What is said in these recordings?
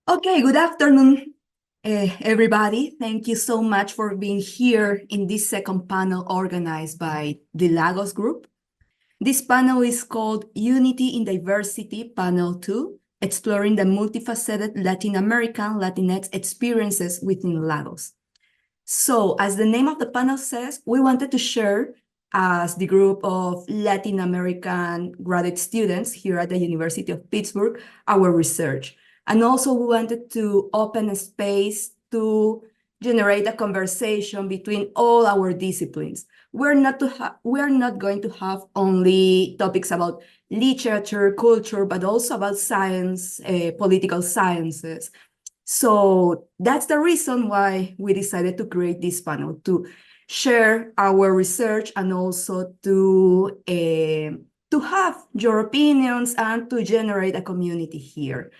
Okay, good afternoon, everybody. Thank you so much for being here in this second panel organized by the Lagos Group. This panel is called Unity in Diversity, Panel 2, Exploring the Multifaceted Latin American Latinx Experiences within Lagos. So, as the name of the panel says, we wanted to share, as the group of Latin American graduate students here at the University of Pittsburgh, our research. And also we wanted to open a space to generate a conversation between all our disciplines. We're not going to have only topics about literature, culture, but also about science, political sciences. So that's the reason why we decided to create this panel, to share our research and also to have your opinions and to generate a community here.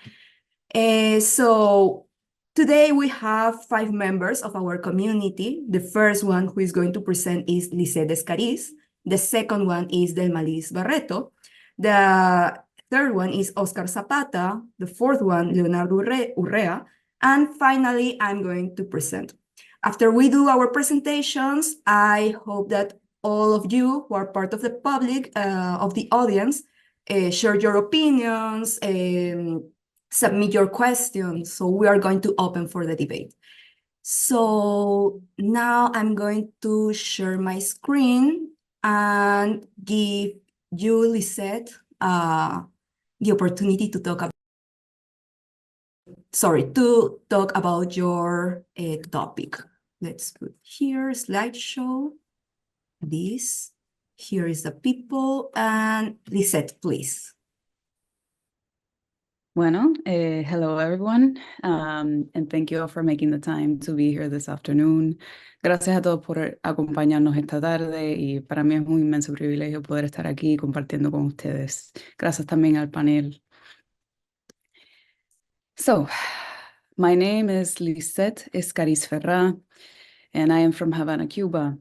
So today we have 5 members of our community. The first one who is going to present is Lissette Escariz. The second one is Delmaliz Barreto. The third one is Oscar Zapata. The fourth one, Leonardo Urrea. And finally, I'm going to present. After we do our presentations, I hope that all of you who are part of the public, of the audience, share your opinions, submit your questions. So we are going to open for the debate. So now I'm going to share my screen and give you, Lissette, the opportunity to talk about your topic. Let's put here slideshow. This. Here is the people. And Lissette, please. Bueno, hello everyone, and thank you all for making the time to be here this afternoon. Gracias a todos por acompañarnos esta tarde y para mí es un inmenso privilegio poder estar aquí compartiendo con ustedes. Gracias también al panel. So, my name is Lissette Escariz Ferrá, and I am from Havana, Cuba.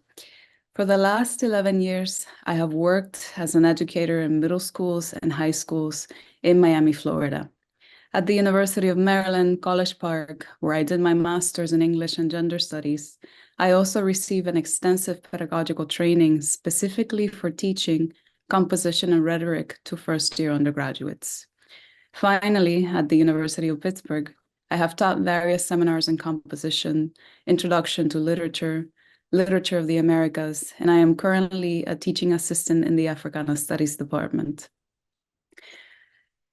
For the last 11 years, I have worked as an educator in middle schools and high schools in Miami, Florida. At the University of Maryland, College Park, where I did my master's in English and Gender Studies, I also received an extensive pedagogical training specifically for teaching composition and rhetoric to first-year undergraduates. Finally, at the University of Pittsburgh, I have taught various seminars in composition, introduction to literature, literature of the Americas, and I am currently a teaching assistant in the Africana Studies department.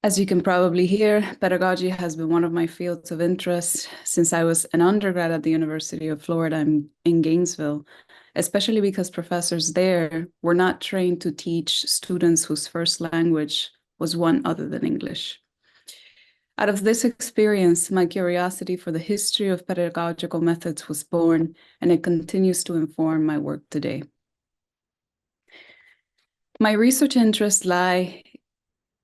As you can probably hear, pedagogy has been one of my fields of interest since I was an undergrad at the University of Florida in Gainesville, especially because professors there were not trained to teach students whose first language was one other than English. Out of this experience, my curiosity for the history of pedagogical methods was born, and it continues to inform my work today. My research interests lie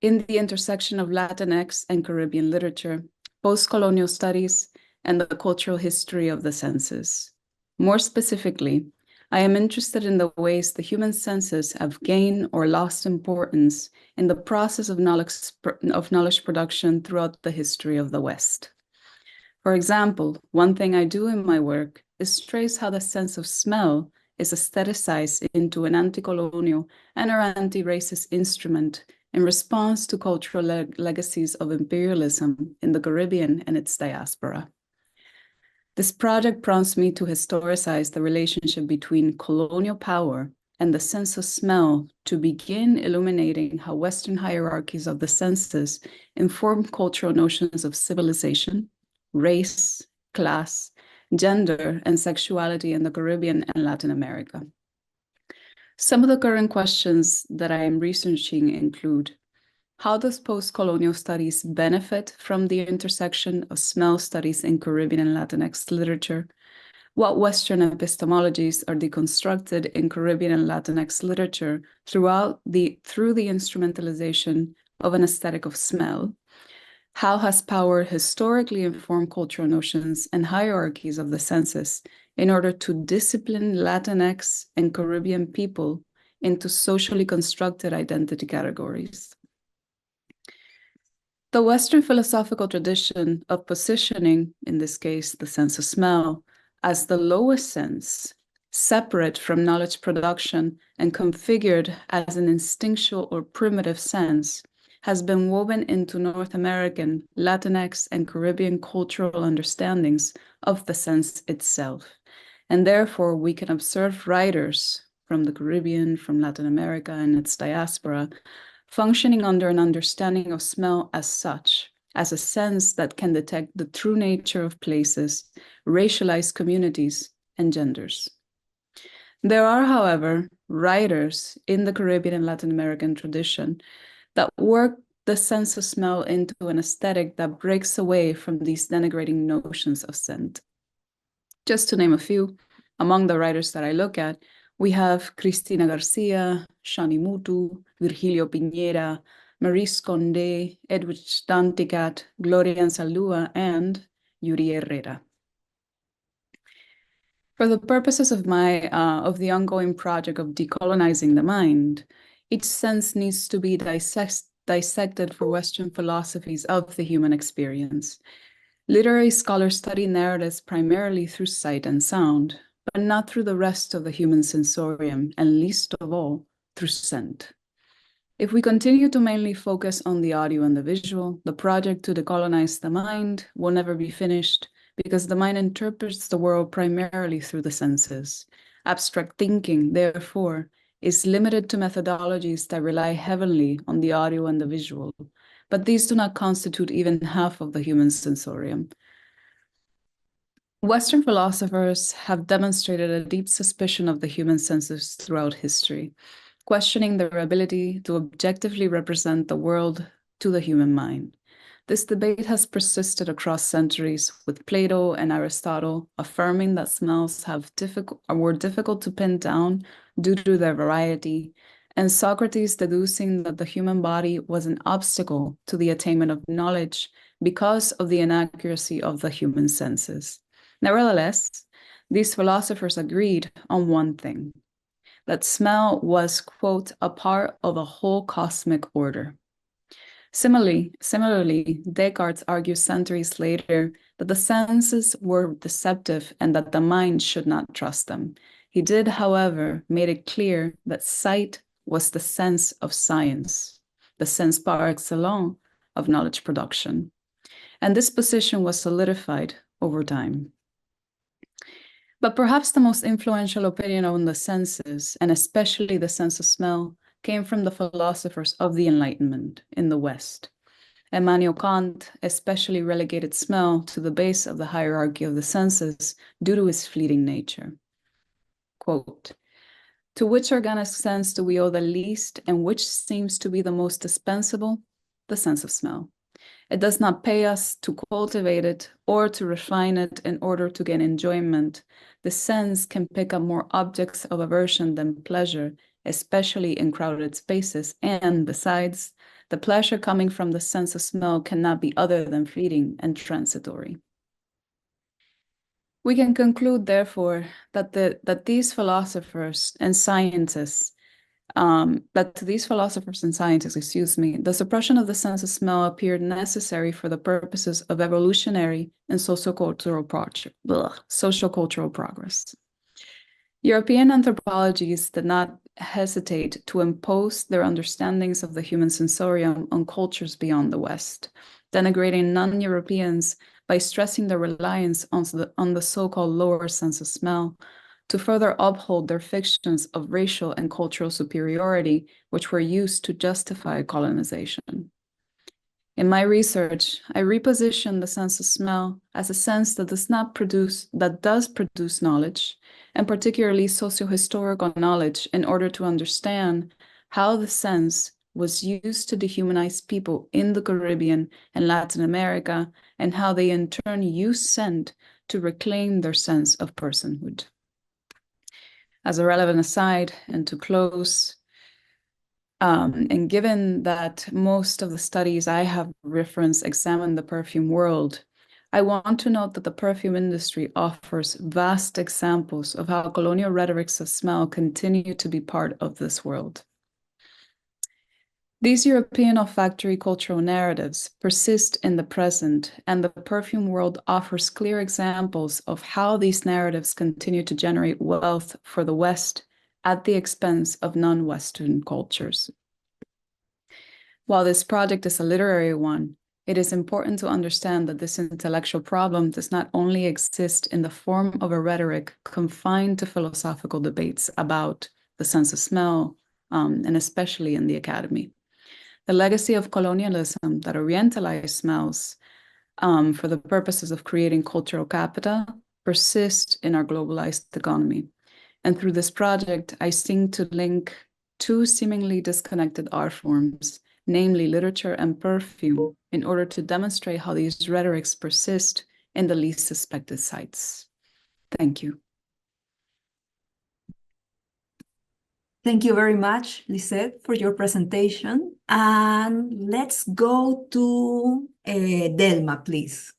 in the intersection of Latinx and Caribbean literature, post-colonial studies, and the cultural history of the senses. More specifically, I am interested in the ways the human senses have gained or lost importance in the process of knowledge production throughout the history of the West. For example, one thing I do in my work is trace how the sense of smell is aestheticized into an anti-colonial and or anti-racist instrument in response to cultural legacies of imperialism in the Caribbean and its diaspora. This project prompts me to historicize the relationship between colonial power and the sense of smell to begin illuminating how Western hierarchies of the senses inform cultural notions of civilization, race, class, gender, and sexuality in the Caribbean and Latin America. Some of the current questions that I am researching include: how does post-colonial studies benefit from the intersection of smell studies in Caribbean and Latinx literature? What Western epistemologies are deconstructed in Caribbean and Latinx literature through the instrumentalization of an aesthetic of smell? How has power historically informed cultural notions and hierarchies of the senses in order to discipline Latinx and Caribbean people into socially constructed identity categories? The Western philosophical tradition of positioning, in this case, the sense of smell, as the lowest sense, separate from knowledge production and configured as an instinctual or primitive sense, has been woven into North American, Latinx, and Caribbean cultural understandings of the sense itself. And therefore, we can observe writers from the Caribbean, from Latin America and its diaspora, functioning under an understanding of smell as such, as a sense that can detect the true nature of places, racialized communities, and genders. There are, however, writers in the Caribbean and Latin American tradition that work the sense of smell into an aesthetic that breaks away from these denigrating notions of scent. Just to name a few, among the writers that I look at, we have Cristina Garcia, Shani Mutu, Virgilio Piñera, Maurice Condé, Edwidge Danticat, Gloria Anzaldúa, and Yuri Herrera. For the purposes of the ongoing project of decolonizing the mind, each sense needs to be dissected for Western philosophies of the human experience. Literary scholars study narratives primarily through sight and sound, but not through the rest of the human sensorium, and least of all, through scent. If we continue to mainly focus on the audio and the visual, the project to decolonize the mind will never be finished because the mind interprets the world primarily through the senses. Abstract thinking, therefore, is limited to methodologies that rely heavily on the audio and the visual, but these do not constitute even half of the human sensorium. Western philosophers have demonstrated a deep suspicion of the human senses throughout history, questioning their ability to objectively represent the world to the human mind. This debate has persisted across centuries, with Plato and Aristotle affirming that smells were difficult to pin down due to their variety, and Socrates deducing that the human body was an obstacle to the attainment of knowledge because of the inaccuracy of the human senses. Nevertheless, these philosophers agreed on one thing, that smell was, quote, a part of a whole cosmic order. Similarly, Descartes argues centuries later that the senses were deceptive and that the mind should not trust them. He did, however, make it clear that sight was the sense of science, the sense par excellence of knowledge production. And this position was solidified over time. But perhaps the most influential opinion on the senses, and especially the sense of smell, came from the philosophers of the Enlightenment in the West. Immanuel Kant especially relegated smell to the base of the hierarchy of the senses due to its fleeting nature. Quote, "To which organic sense do we owe the least and which seems to be the most dispensable? The sense of smell. It does not pay us to cultivate it or to refine it in order to gain enjoyment. The sense can pick up more objects of aversion than pleasure, especially in crowded spaces, and besides, the pleasure coming from the sense of smell cannot be other than fleeting and transitory." We can conclude, therefore, that these philosophers and scientists, the suppression of the sense of smell appeared necessary for the purposes of evolutionary and sociocultural progress. European anthropologists did not hesitate to impose their understandings of the human sensorium on cultures beyond the West, denigrating non-Europeans by stressing their reliance on the so-called lower sense of smell to further uphold their fictions of racial and cultural superiority, which were used to justify colonization. In my research, I reposition the sense of smell as a sense that does produce knowledge, and particularly socio-historical knowledge, in order to understand how the sense was used to dehumanize people in the Caribbean and Latin America, and how they in turn used scent to reclaim their sense of personhood. As a relevant aside, and to close, and given that most of the studies I have referenced examine the perfume world, I want to note that the perfume industry offers vast examples of how colonial rhetorics of smell continue to be part of this world. These European olfactory cultural narratives persist in the present, and the perfume world offers clear examples of how these narratives continue to generate wealth for the West at the expense of non-Western cultures. While this project is a literary one, it is important to understand that this intellectual problem does not only exist in the form of a rhetoric confined to philosophical debates about the sense of smell, and especially in the academy. The legacy of colonialism that orientalized smells for the purposes of creating cultural capita persists in our globalized economy. And through this project, I seek to link two seemingly disconnected art forms, namely literature and perfume, in order to demonstrate how these rhetorics persist in the least suspected sites. Thank you. Thank you very much, Lissette, for your presentation. And let's go to Delma, please.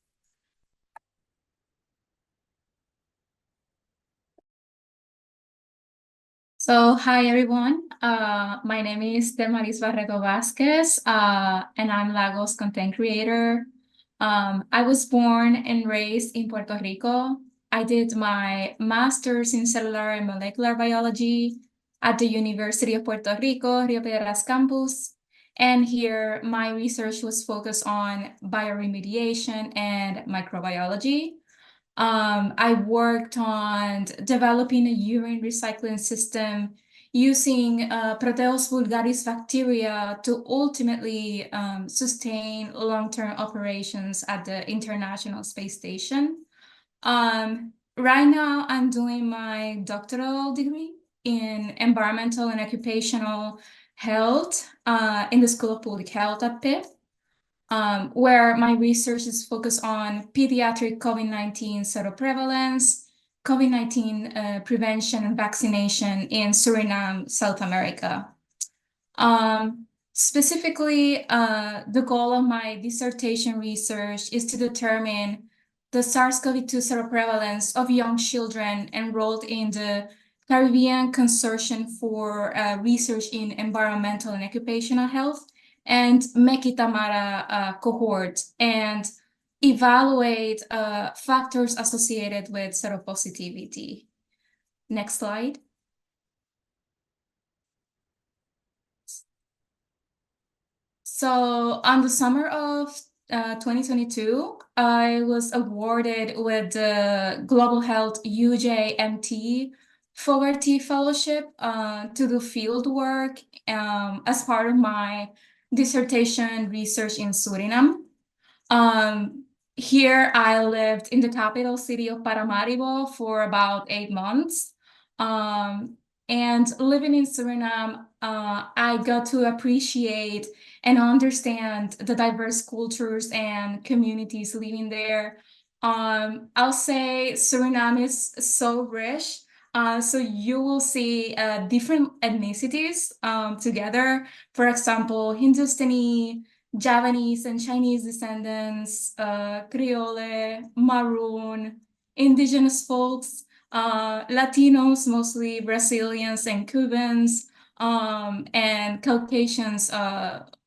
So, hi everyone. My name is Delmaliz Vazquez, and I'm Lagos content creator. I was born and raised in Puerto Rico. I did my master's in cellular and molecular biology at the University of Puerto Rico, Rio Piedras campus. And here, my research was focused on bioremediation and microbiology. I worked on developing a urine recycling system using Proteus vulgaris bacteria to ultimately sustain long-term operations at the International Space Station. Right now, I'm doing my doctoral degree in environmental and occupational health in the School of Public Health at Pitt. Where my research is focused on pediatric COVID-19 seroprevalence, COVID-19 prevention and vaccination in Suriname, South America. Specifically, the goal of my dissertation research is to determine the SARS-CoV-2 seroprevalence of young children enrolled in the Caribbean Consortium for Research in Environmental and Occupational Health and Mekitamara cohort, and evaluate factors associated with seropositivity. Next slide. So on the summer of 2022, I was awarded with the Global Health UJMT Fogarty Fellowship to do field work as part of my dissertation research in Suriname. Here I lived in the capital city of Paramaribo for about 8 months. And living in Suriname, I got to appreciate and understand the diverse cultures and communities living there. I'll say Suriname is so rich. So you will see different ethnicities together. For example, Hindustani, Javanese and Chinese descendants, Creole, Maroon, indigenous folks, Latinos, mostly Brazilians and Cubans, and Caucasians,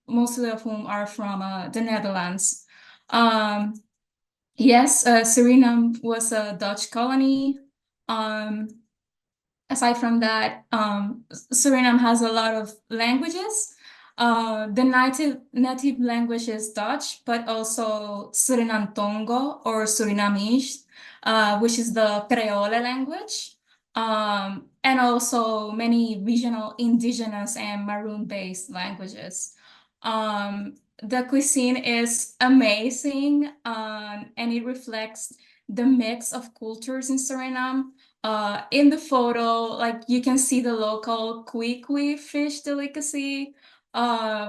most of whom are from the Netherlands. Yes, Suriname was a Dutch colony. Aside from that, Suriname has a lot of languages. The native language is Dutch, but also Suriname Tongo or Surinamese, which is the Creole language, and also many regional indigenous and Maroon-based languages. The cuisine is amazing, and it reflects the mix of cultures in Suriname. In the photo, like you can see the local kui fish delicacy,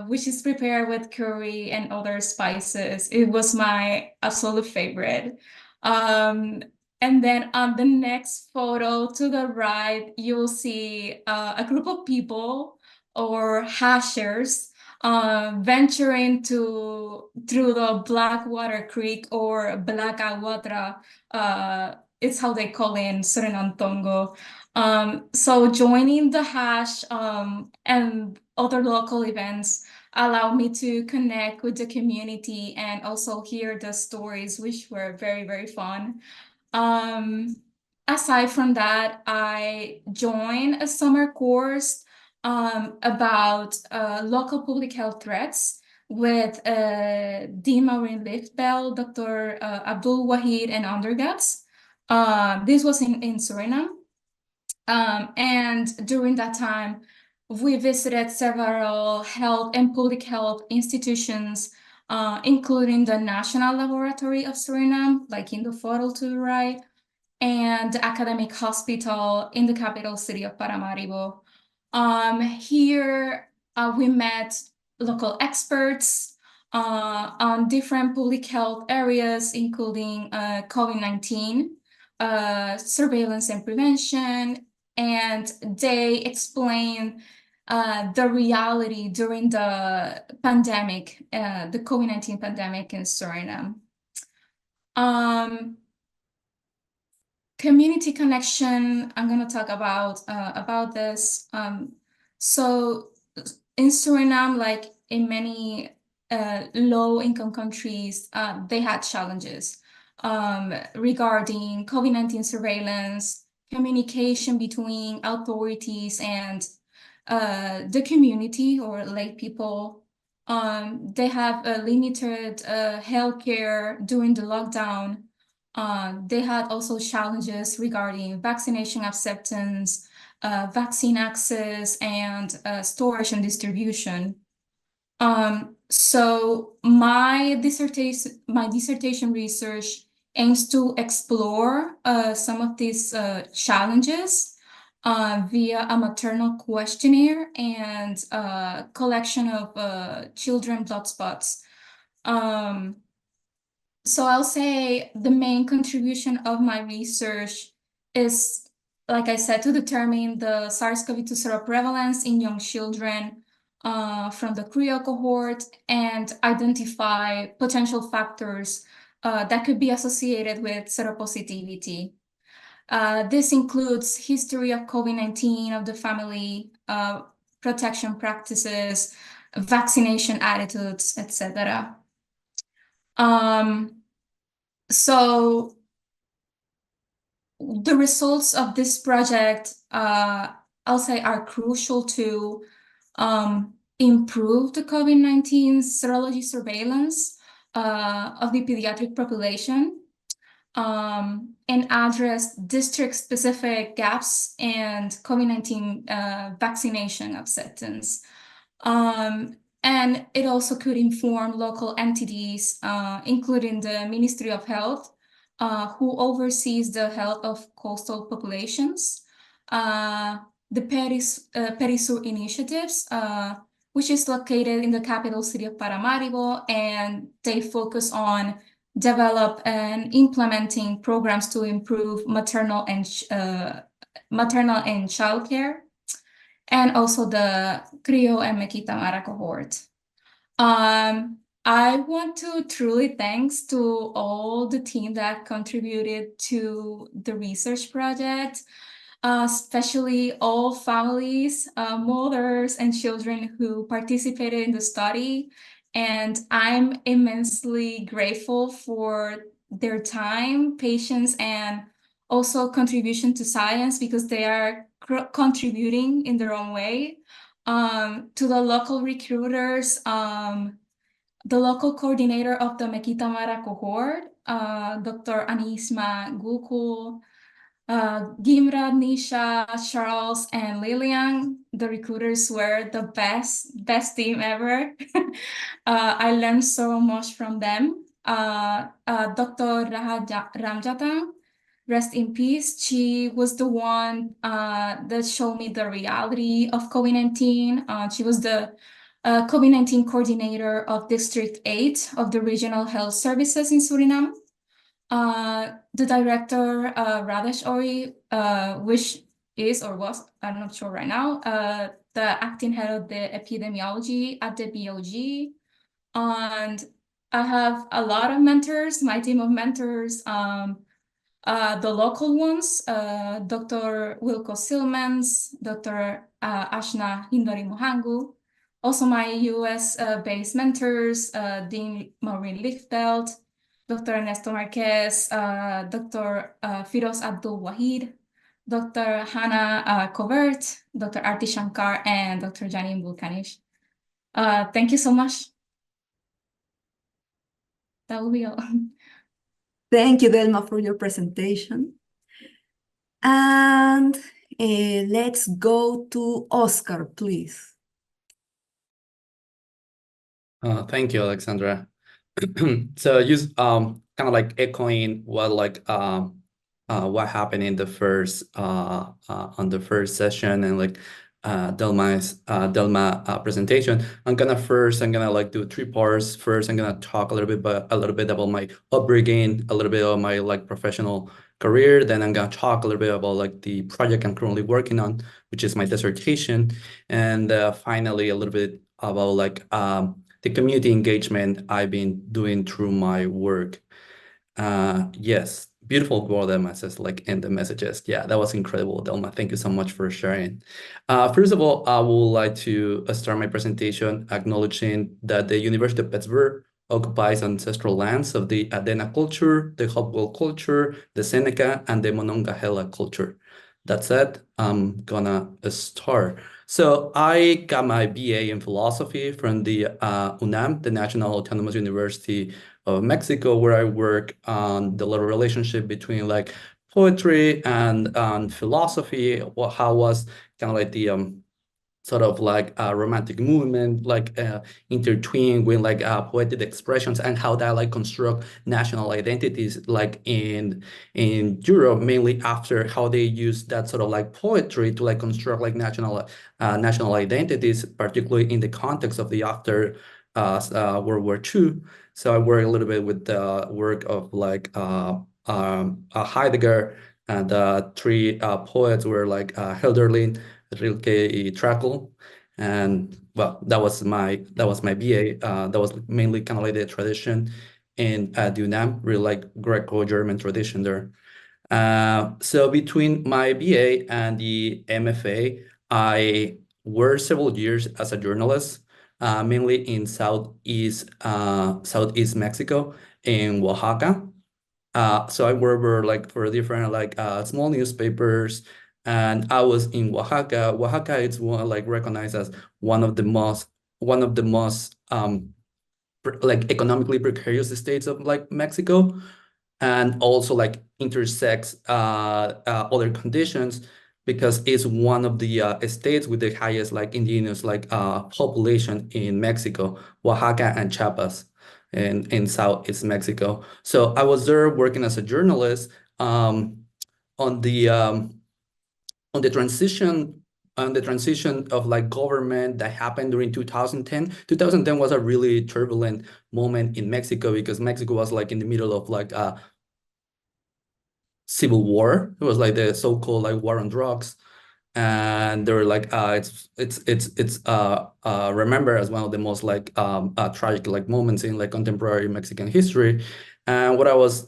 which is prepared with curry and other spices. It was my absolute favorite. And then on the next photo to the right, you'll see a group of people or hashers venturing through the Blackwater Creek or Black Awatra. It's how they call in Suriname Tongo. So joining the hash and other local events allowed me to connect with the community and also hear the stories, which were very, very fun. Aside from that, I joined a summer course about local public health threats with Dean Maureen Lichtbell, Dr. Abdul Wahid, and undergrads. This was in Suriname. And during that time, we visited several health and public health institutions, including the National Laboratory of Suriname, like in the photo to the right, and the academic hospital in the capital city of Paramaribo. Here, we met local experts on different public health areas, including COVID-19, surveillance and prevention, and they explain the reality during the pandemic, the COVID-19 pandemic in Suriname. Community connection, I'm going to talk about this. So in Suriname, like in many low-income countries, they had challenges regarding COVID-19 surveillance, communication between authorities and the community or lay people. They have a limited healthcare during the lockdown. They had also challenges regarding vaccination acceptance, vaccine access, and storage and distribution. So my dissertation research aims to explore some of these challenges via a maternal questionnaire and collection of children blood spots. So I'll say the main contribution of my research is, like I said, to determine the SARS-CoV-2 seroprevalence in young children from the Creole cohort and identify potential factors that could be associated with seropositivity. This includes history of COVID-19 of the family, protection practices, vaccination attitudes, etc. So the results of this project, I'll say, are crucial to improve the COVID-19 serology surveillance of the pediatric population and address district-specific gaps and COVID-19 vaccination acceptance. And it also could inform local entities, including the Ministry of Health, who oversees the health of coastal populations, the Perisur initiatives, which is located in the capital city of Paramaribo, and they focus on develop and implementing programs to improve maternal and child care, and also the Creole and Mequita Mara cohort. I want to truly thanks to all the team that contributed to the research project, especially all families, mothers, and children who participated in the study. And I'm immensely grateful for their time, patience, and also contribution to science, because they are contributing in their own way. To the local recruiters, the local coordinator of the Mequita Mara cohort, Dr. Anisma Gukul, Gimra, Nisha, Charles, and Lilian. The recruiters were the best team ever. I learned so much from them. Dr. Ramjatan, rest in peace. She was the one that showed me the reality of COVID-19. She was the COVID-19 coordinator of District 8 of the Regional Health Services in Suriname. The director, Radesh Ori, which is or was, I'm not sure right now, the acting head of the epidemiology at the BOG. And I have a lot of mentors, my team of mentors, The local ones, Dr. Wilco Silmans, Dr. Ashna Hindari Mohangu. Also my US-based mentors, Dean Maureen Lichtfeld, Dr. Ernesto Marquez, Dr. Firoz Abdul Wahid, Dr. Hannah Covert, Dr. Arti Shankar, and Dr. Janine Vulkanish. Thank you so much. That will be all. Thank you, Delma, for your presentation. And let's go to Oscar, please. Thank you, Alexandra. So just kind of like echoing what happened in the first on the first session and like Delma presentation. I'm gonna like do 3 parts. First, I'm gonna talk a little bit about my upbringing, a little bit of my like professional career. Then I'm gonna talk a little bit about like the project I'm currently working on, which is my dissertation, and finally a little bit about like the community engagement I've been doing through my work. Yes, beautiful girl, Delma says like in the messages. Yeah, that was incredible, Delma. Thank you so much for sharing. First of all, I would like to start my presentation acknowledging that the University of Pittsburgh occupies ancestral lands of the Adena culture, the Hopewell culture, the Seneca, and the Monongahela culture. That said, I'm gonna start. So I got my BA in philosophy from the UNAM, the National Autonomous University of Mexico, where I work on the little relationship between like poetry and philosophy. How was kind of like the sort of like a romantic movement, like intertwined with like poetic expressions, and how that like construct national identities, like in Europe, mainly after how they use that sort of like poetry to like construct like national identities, particularly in the context of the after World War II. So I work a little bit with the work of like Heidegger, and 3 poets were like Hölderlin, Rilke, Trakl, and well, that was my BA. That was mainly kind of like the tradition in the UNAM, really like Greco-German tradition there. So between my BA and the MFA, I worked several years as a journalist, mainly in Southeast Mexico, in Oaxaca. So I worked like for different like small newspapers, and I was in Oaxaca. Oaxaca is like recognized as one of the most like economically precarious states of like Mexico, and also like intersects other conditions because it's one of the states with the highest like indigenous like population in Mexico, Oaxaca and Chiapas in Southeast Mexico. So I was there working as a journalist on the transition of like government that happened during 2010. 2010 was a really turbulent moment in Mexico because Mexico was like in the middle of like a civil war. It was like the so-called like war on drugs. And they were like, it's remembered as one of the most like tragic like moments in like contemporary Mexican history. And what I was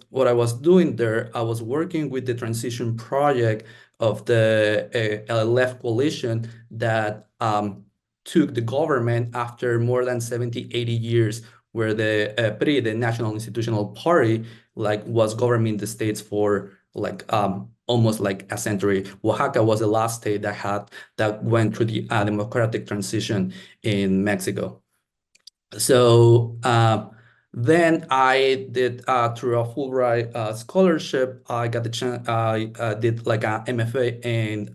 doing there, I was working with the transition project of the left coalition that took the government after more than 70, 80 years, where the PRI, the National Institutional Party, like was governing the states for like almost like a century. Oaxaca was the last state that went through the democratic transition in Mexico. So then I did through a Fulbright scholarship, I got the chance. I did like a MFA in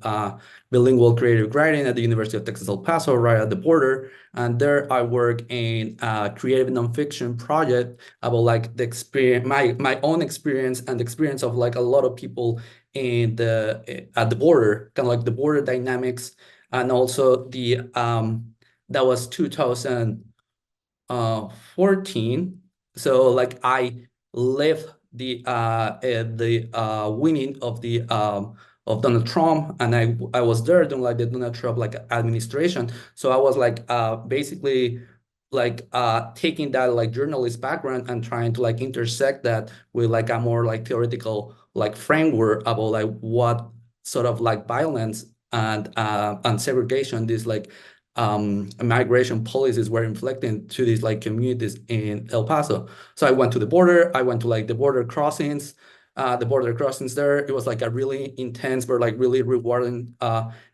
bilingual creative writing at the University of Texas El Paso, right at the border. And there I work in a creative nonfiction project about like the experience, my own experience and the experience of like a lot of people in at the border, kind of like the border dynamics, and also the that was 2014. So like I left the winning of the of Donald Trump, and I was there during like the Donald Trump like administration. So I was like basically like taking that like journalist background and trying to like intersect that with like a more like theoretical like framework about like what sort of like violence and segregation these like migration policies were inflicting to these like communities in El Paso. So I went to the border. I went to like the border crossings. The border crossings there. It was like a really intense but like really rewarding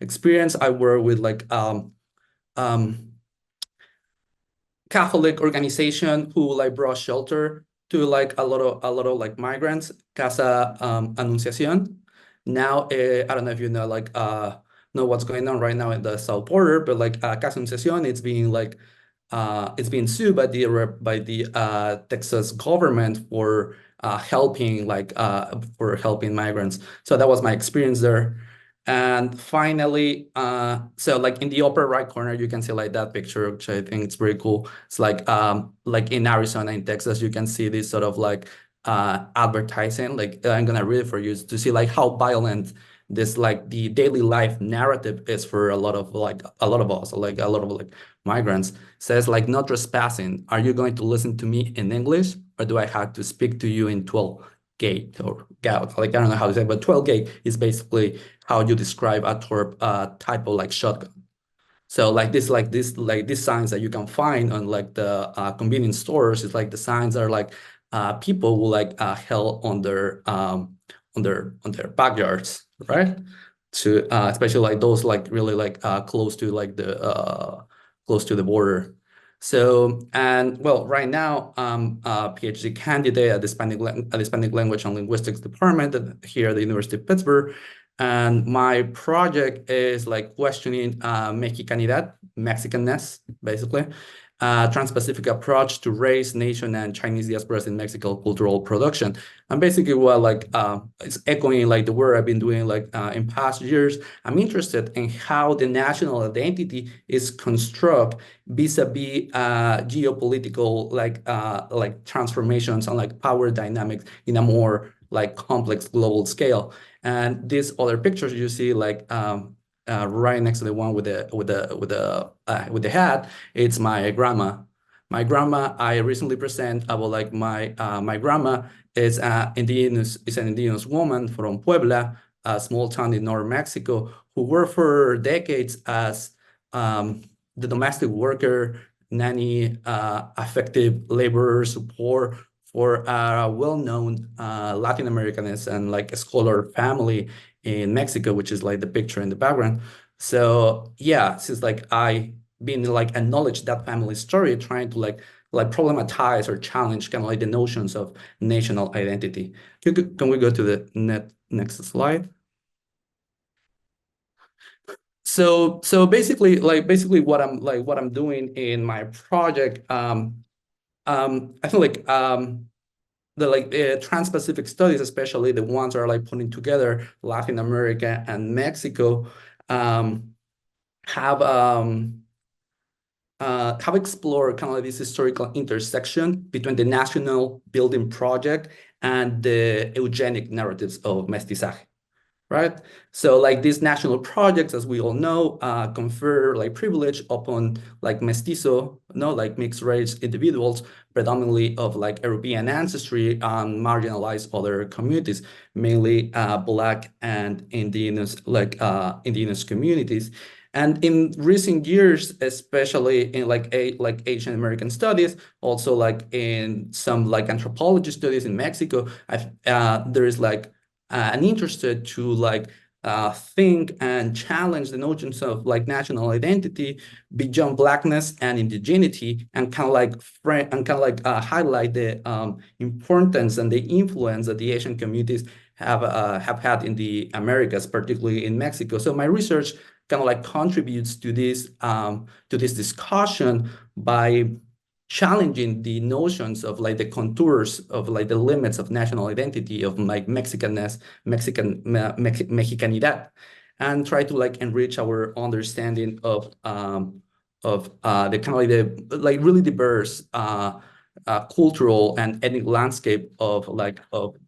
experience. I worked with like Catholic organization who like brought shelter to like a lot of like migrants, Casa Anunciación. Now I don't know if you know like know what's going on right now in the south border, but like Casa Anunciación, it's being sued by the Texas government for helping migrants. So that was my experience there. And finally, so like in the upper right corner, you can see like that picture, which I think it's pretty cool. It's like in Arizona, in Texas, you can see this sort of like advertising. Like I'm gonna read it for you to see like how violent this like the daily life narrative is for a lot of us, like a lot of like migrants. It says like, "Not trespassing. Are you going to listen to me in English, or do I have to speak to you in 12 gate or gout?" Like I don't know how to say it, but 12 gate is basically how you describe a type of like shotgun. So like these signs that you can find on like the convenience stores is like the signs are like people who like held on their backyards, right? To especially like those like really like close to the border. So, and well, right now I'm a PhD candidate at the Hispanic Language and Linguistics Department here at the University of Pittsburgh. And my project is like questioning Mexicanidad, Mexicanness, basically, trans-Pacific approach to race, nation, and Chinese diasporas in Mexico cultural production. And basically what like it's echoing like the work I've been doing like in past years. I'm interested in how the national identity is constructed vis-a-vis geopolitical like transformations and like power dynamics in a more like complex global scale. And these other pictures you see like right next to the one with the hat, it's my grandma. My grandma, I recently present about like my grandma is an indigenous woman from Puebla, a small town in northern Mexico, who worked for decades as the domestic worker, nanny, effective labor support for a well-known Latin Americanist and like a scholar family in Mexico, which is like the picture in the background. So yeah, since like I been like acknowledge that family story, trying to like problematize or challenge kind of like the notions of national identity. Can we go to the next slide? So basically what I'm doing in my project, I feel like the trans-Pacific studies, especially the ones that are like putting together Latin America and Mexico, have explored kind of like this historical intersection between the national building project and the eugenic narratives of mestizaje. Right? So like these national projects, as we all know, confer like privilege upon like mestizo, like mixed race individuals, predominantly of like European ancestry, and marginalized other communities, mainly Black and indigenous communities. And in recent years, especially in like Asian American studies, also like in some like anthropology studies in Mexico, there is like an interest to like think and challenge the notions of like national identity beyond Blackness and indigeneity, and kind of like highlight the importance and the influence that the Asian communities have had in the Americas, particularly in Mexico. So my research kind of like contributes to this discussion by challenging the notions of like the contours of like the limits of national identity of like Mexicanness, Mexicanidad, and try to like enrich our understanding of the kind of like the like really diverse cultural and ethnic landscape of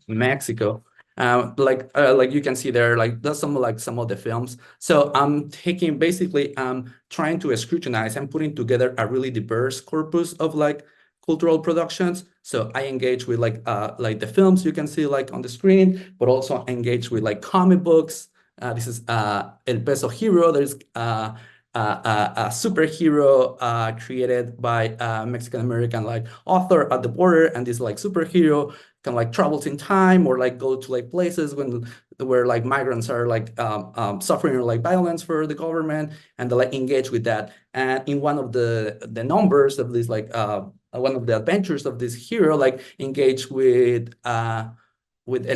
Mexico. Like you can see there, like that's some of the films. So I'm trying to scrutinize and putting together a really diverse corpus of like cultural productions. So I engage with like the films you can see like on the screen, but also engage with like comic books. This is El Peso Hero. There's a superhero created by a Mexican-American like author at the border, and this like superhero can like travels in time or like go to like places where like migrants are like suffering like violence for the government, and they like engage with that. And in one of the numbers of this like one of the adventures of this hero like engage with El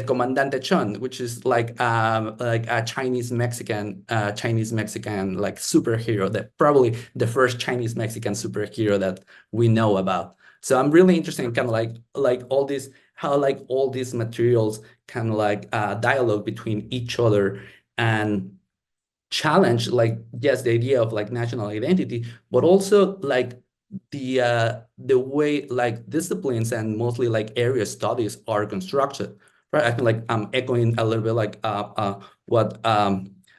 Comandante Chun, which is like a Chinese Mexican like superhero, that probably the first Chinese Mexican superhero that we know about. So I'm really interested in kind of like all this, how like all these materials kind of like dialogue between each other and challenge like, yes, the idea of like national identity, but also like the way like disciplines and mostly like area studies are constructed, right? I think like I'm echoing a little bit like what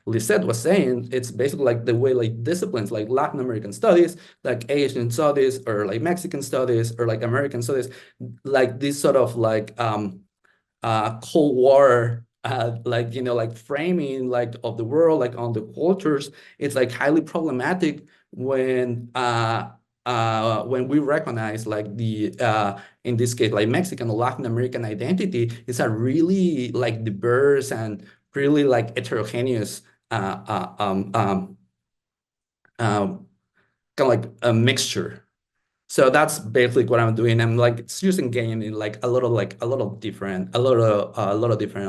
Lissette was saying. It's basically like the way like disciplines like Latin American studies, like Asian studies, or like Mexican studies, or like American studies, like this sort of like Cold War like, you know, like framing like of the world, like on the cultures. It's like highly problematic when we recognize like the in this case like Mexican or Latin American identity is a really like diverse and really like heterogeneous kind of like a mixture. So that's basically what I'm doing. I'm like using game in like a lot of different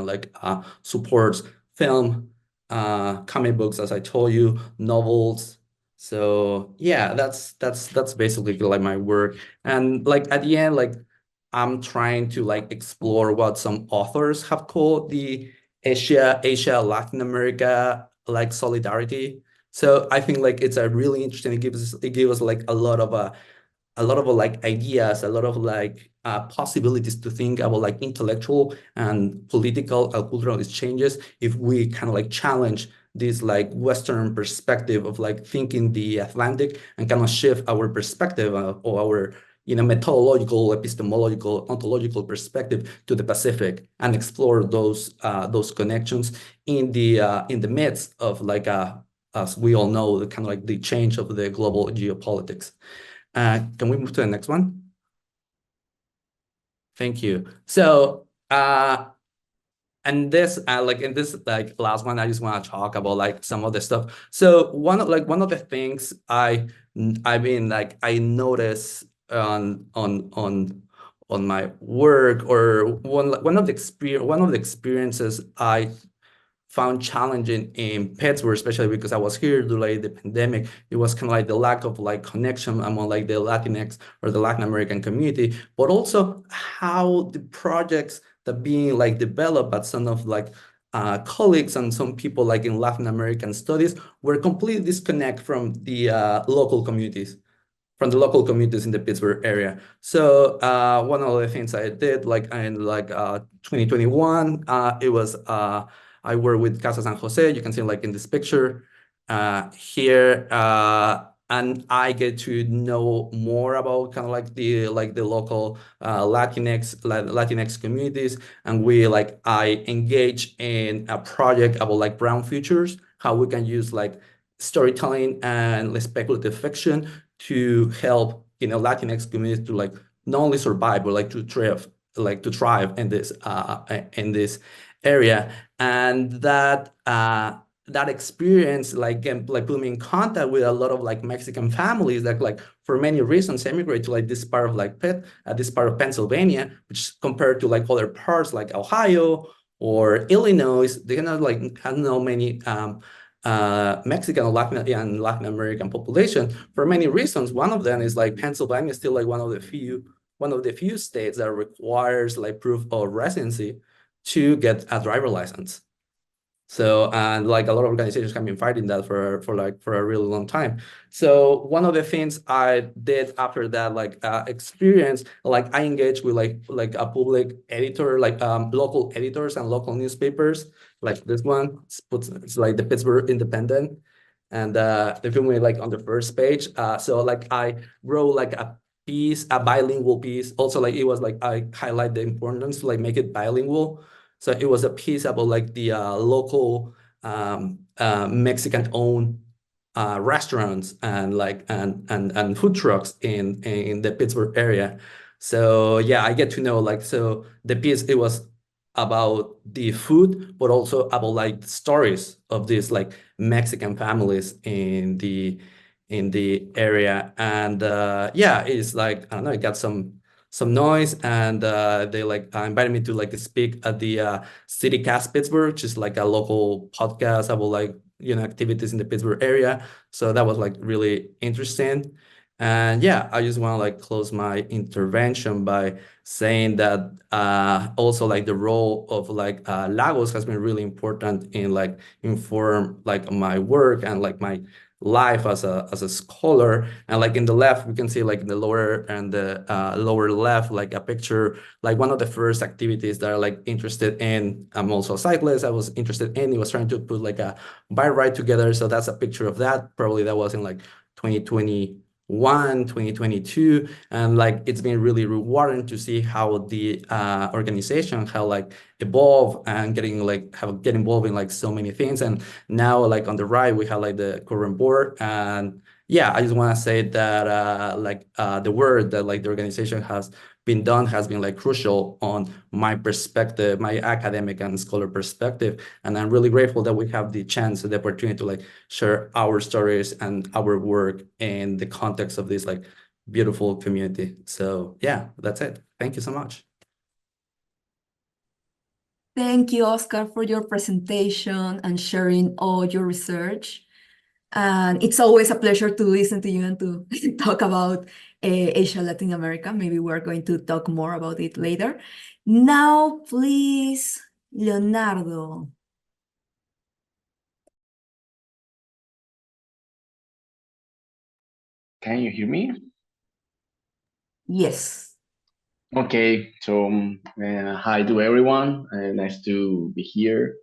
like supports, film, comic books, as I told you, novels. So yeah, that's basically like my work. And like at the end, like I'm trying to like explore what some authors have called the Asia Latin America like solidarity. So I think like it's a really interesting. It gives us like a lot of like ideas, a lot of like possibilities to think about like intellectual and political and cultural exchanges if we kind of like challenge this like Western perspective of like thinking the Atlantic and kind of shift our perspective or our, you know, methodological, epistemological, ontological perspective to the Pacific, and explore those connections in the midst of like as we all know, the kind of like the change of the global geopolitics. Can we move to the next one? Thank you. So, and this, like in this like last one, I just want to talk about like some of the stuff. So one of the things I mean like I notice on my work, or one of the experiences I found challenging in Pittsburgh, especially because I was here during the pandemic. It was kind of like the lack of like connection among like the Latinx or the Latin American community, but also how the projects that being like developed by some of like colleagues and some people like in Latin American studies were completely disconnected from the local communities. From the local communities in the Pittsburgh area. So one of the things I did like in like 2021, it was I work with Casa San Jose. You can see like in this picture here, and I get to know more about kind of like the local Latinx communities, and I engage in a project about like brown futures, how we can use like storytelling and like speculative fiction to help, you know, Latinx communities to like not only survive but like to thrive in this area. And that experience like put me in contact with a lot of like Mexican families that like for many reasons emigrate to like this part of like Pitt, this part of Pennsylvania, which compared to like other parts like Ohio or Illinois, they cannot like have no many Mexican or Latin American population for many reasons. One of them is like Pennsylvania is still like one of the few states that requires like proof of residency to get a driver license. So, and like a lot of organizations have been fighting that for a really long time. So one of the things I did after that like experience, like I engaged with like a public editor, like local editors and local newspapers, like this one. It's like the Pittsburgh Independent, and they put me like on the first page. So like I wrote like piece, a bilingual piece. Also, like it was like I highlight the importance to like make it bilingual. So it was a piece about like the local Mexican-owned restaurants and like and food trucks in the Pittsburgh area. So yeah, I get to know like so the piece it was about the food, but also about like the stories of these like Mexican families in the area. And yeah, it's like I don't know, it got some noise, and they like invited me to like speak at the City Cast Pittsburgh, which is like a local podcast about like activities in the Pittsburgh area. So that was like really interesting. And yeah, I just want to like close my intervention by saying that also like the role of like Lagos has been really important in like inform like my work and like my life as a scholar. And like in the left we can see like in the lower and the lower left like a picture like one of the first activities that are like interested in. I'm also a cyclist. I was interested in, he was trying to put like a bike ride together. So that's a picture of that. Probably that was in like 2021, 2022. And like it's been really rewarding to see how the organization how like evolve and get involved in like so many things. And now like on the right we have like the current board. And yeah, I just want to say that the work that like the organization has been done has been like crucial on my perspective, my academic and scholar perspective. And I'm really grateful that we have the chance and the opportunity to like share our stories and our work in the context of this like beautiful community. So yeah, that's it. Thank you so much. Thank you, Oscar, for your presentation and sharing all your research. And it's always a pleasure to listen to you and to talk about Asia, Latin America. Maybe we're going to talk more about it later. Now, please, Leonardo. Can you hear me? Yes. Okay, so hi to everyone. Nice to be here.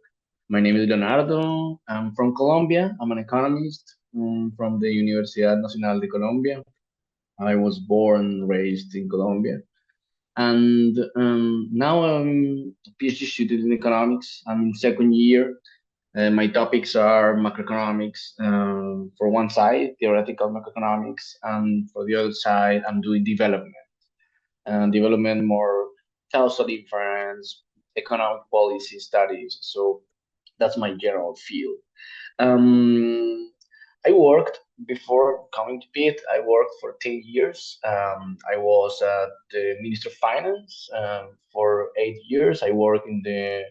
My name is Leonardo. I'm from Colombia. I'm an economist from the Universidad Nacional de Colombia. I was born and raised in Colombia. And now I'm a PhD student in economics. I'm in second year. My topics are macroeconomics for one side, theoretical macroeconomics, and for the other side, I'm doing development. Development more causal inference, economic policy studies. So that's my general field. I worked before coming to Pitt. I worked for 10 years. I was at the Minister of Finance for 8 years. I worked in the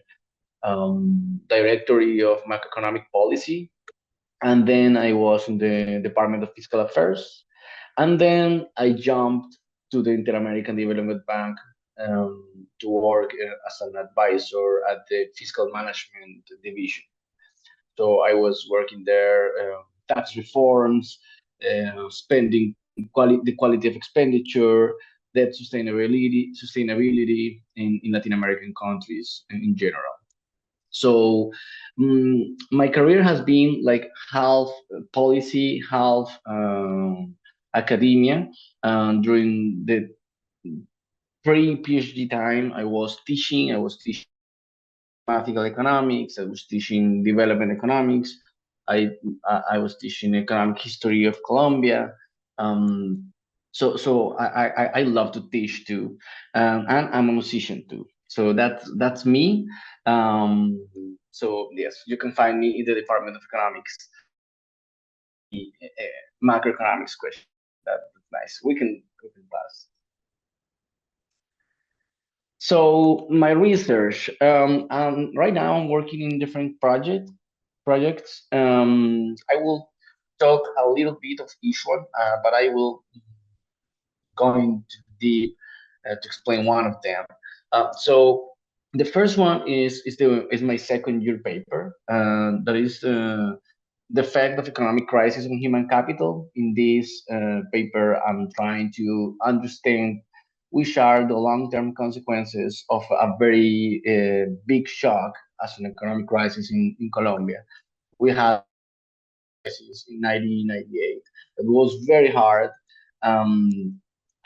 Directory of Macroeconomic Policy. And then I was in the Department of Fiscal Affairs. And then I jumped to the Inter-American Development Bank to work as an advisor at the Fiscal Management Division. So I was working there, tax reforms, spending the quality of expenditure, debt sustainability in Latin American countries in general. So my career has been like half policy, half academia. During the pre-PhD time, I was teaching mathematical economics, I was teaching development economics, I was teaching economic history of Colombia. So I love to teach too, and I'm a musician too. So that's me. So yes, you can find me in the Department of Economics. Macroeconomics question. That's nice. We can pass. So my research, right now I'm working in different projects. I will talk a little bit of each one, but I will go into deep to explain one of them. So the first one is my second year paper. That is the effect of economic crisis on human capital. In this paper, I'm trying to understand which are the long-term consequences of a very big shock as an economic crisis in Colombia. We had crisis in 1998. It was very hard.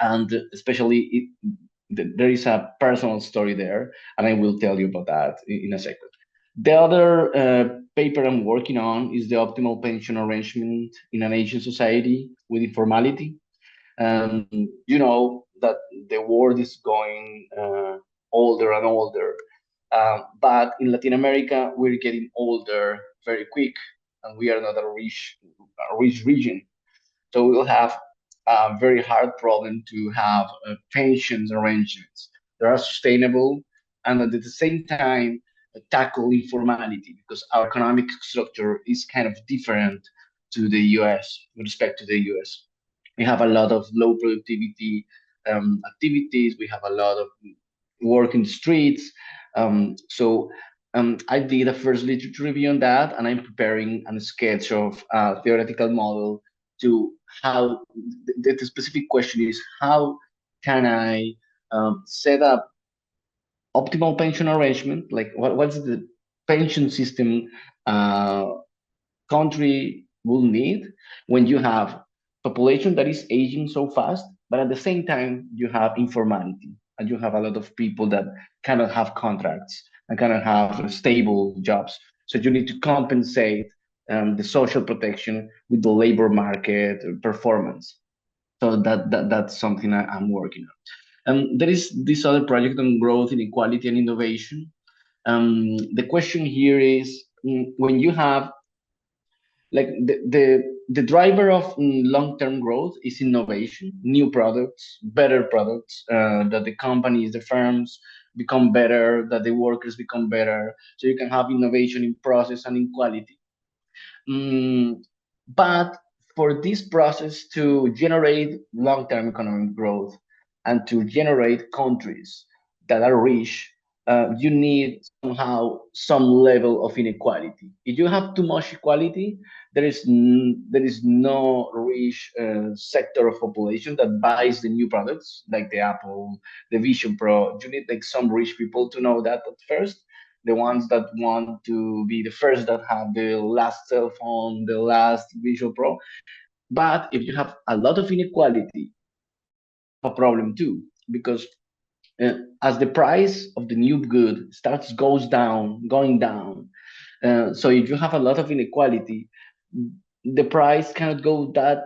and especially there is a personal story there, and I will tell you about that in a second. The other paper I'm working on is the optimal pension arrangement in an Asian society with informality. You know that the world is going older and older, but in Latin America we're getting older very quick, and we are not a rich region. So we'll have a very hard problem to have pensions arrangements that are sustainable and at the same time tackle informality, because our economic structure is kind of different to the US with respect to the US. We have a lot of low productivity activities. We have a lot of work in the streets. I did a first literature review on that, and I'm preparing a sketch of a theoretical model to how the specific question is, how can I set up optimal pension arrangement? Like what's the pension system country will need when you have population that is aging so fast, but at the same time you have informality and you have a lot of people that cannot have contracts and cannot have stable jobs. So you need to compensate the social protection with the labor market performance. So that's something I'm working on. There is this other project on growth, inequality, and innovation. The question here is, when you have like the driver of long-term growth is innovation, new products, better products, that the companies, the firms become better, that the workers become better, so you can have innovation in process and in quality. But for this process to generate long-term economic growth and to generate countries that are rich, you need somehow some level of inequality. If you have too much equality, there is no rich sector of population that buys the new products like the Apple, the Vision Pro. You need like some rich people to know that at first, the ones that want to be the first that have the last cell phone, the last Visual Pro. But if you have a lot of inequality, a problem too, because as the price of the new good going down. So if you have a lot of inequality, the price cannot go that,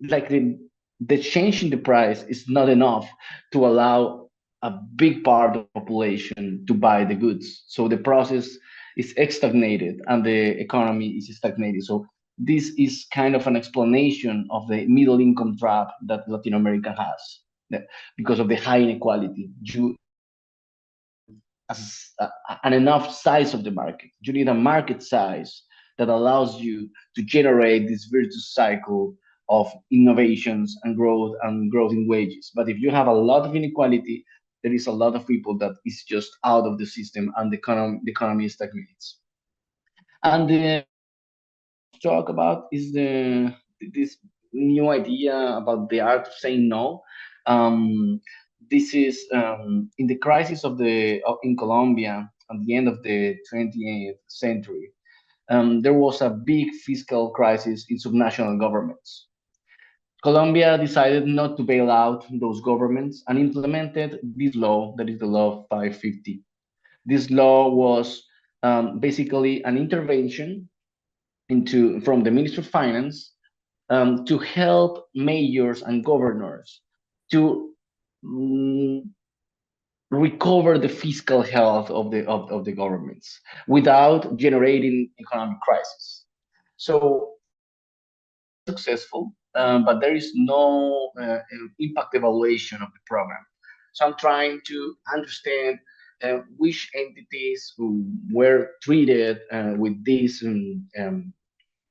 like the change in the price is not enough to allow a big part of the population to buy the goods. So the process is stagnated and the economy is stagnated. So this is kind of an explanation of the middle income trap that Latin America has, because of the high inequality. You an enough size of the market. You need a market size that allows you to generate this virtuous cycle of innovations and growth in wages. But if you have a lot of inequality, there is a lot of people that is just out of the system, and the economy stagnates. And the talk about is this new idea about the art of saying no. This is in the crisis in Colombia at the end of the 20th century. There was a big fiscal crisis in subnational governments. Colombia decided not to bail out those governments and implemented this law, that is the law 550. This law was basically an intervention from the Ministry of Finance to help mayors and governors to recover the fiscal health of the governments without generating economic crisis. So successful, but there is no impact evaluation of the program. So I'm trying to understand which entities were treated with this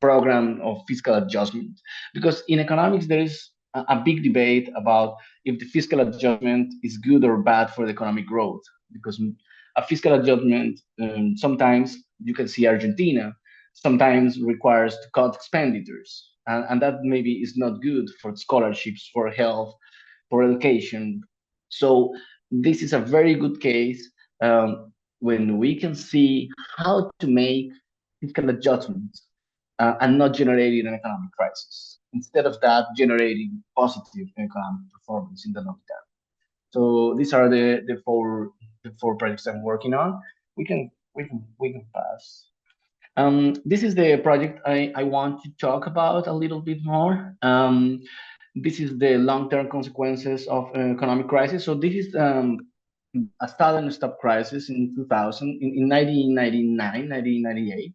program of fiscal adjustment, because in economics there is a big debate about if the fiscal adjustment is good or bad for the economic growth, because a fiscal adjustment sometimes, you can see Argentina, sometimes requires to cut expenditures, and that maybe is not good for scholarships, for health, for education. So this is a very good case when we can see how to make fiscal adjustments and not generating an economic crisis. instead of that generating positive economic performance in the long term. So these are the four projects I'm working on. We can pass. This is the project I want to talk about a little bit more. This is the long-term consequences of economic crisis. So this is a sudden stop crisis in 2000, in 1999, 1998.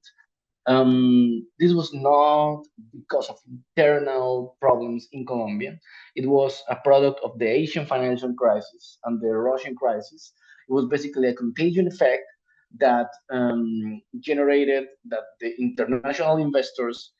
This was not because of internal problems in Colombia. It was a product of the Asian financial crisis and the Russian crisis. It was basically a contagion effect that generated that the international investors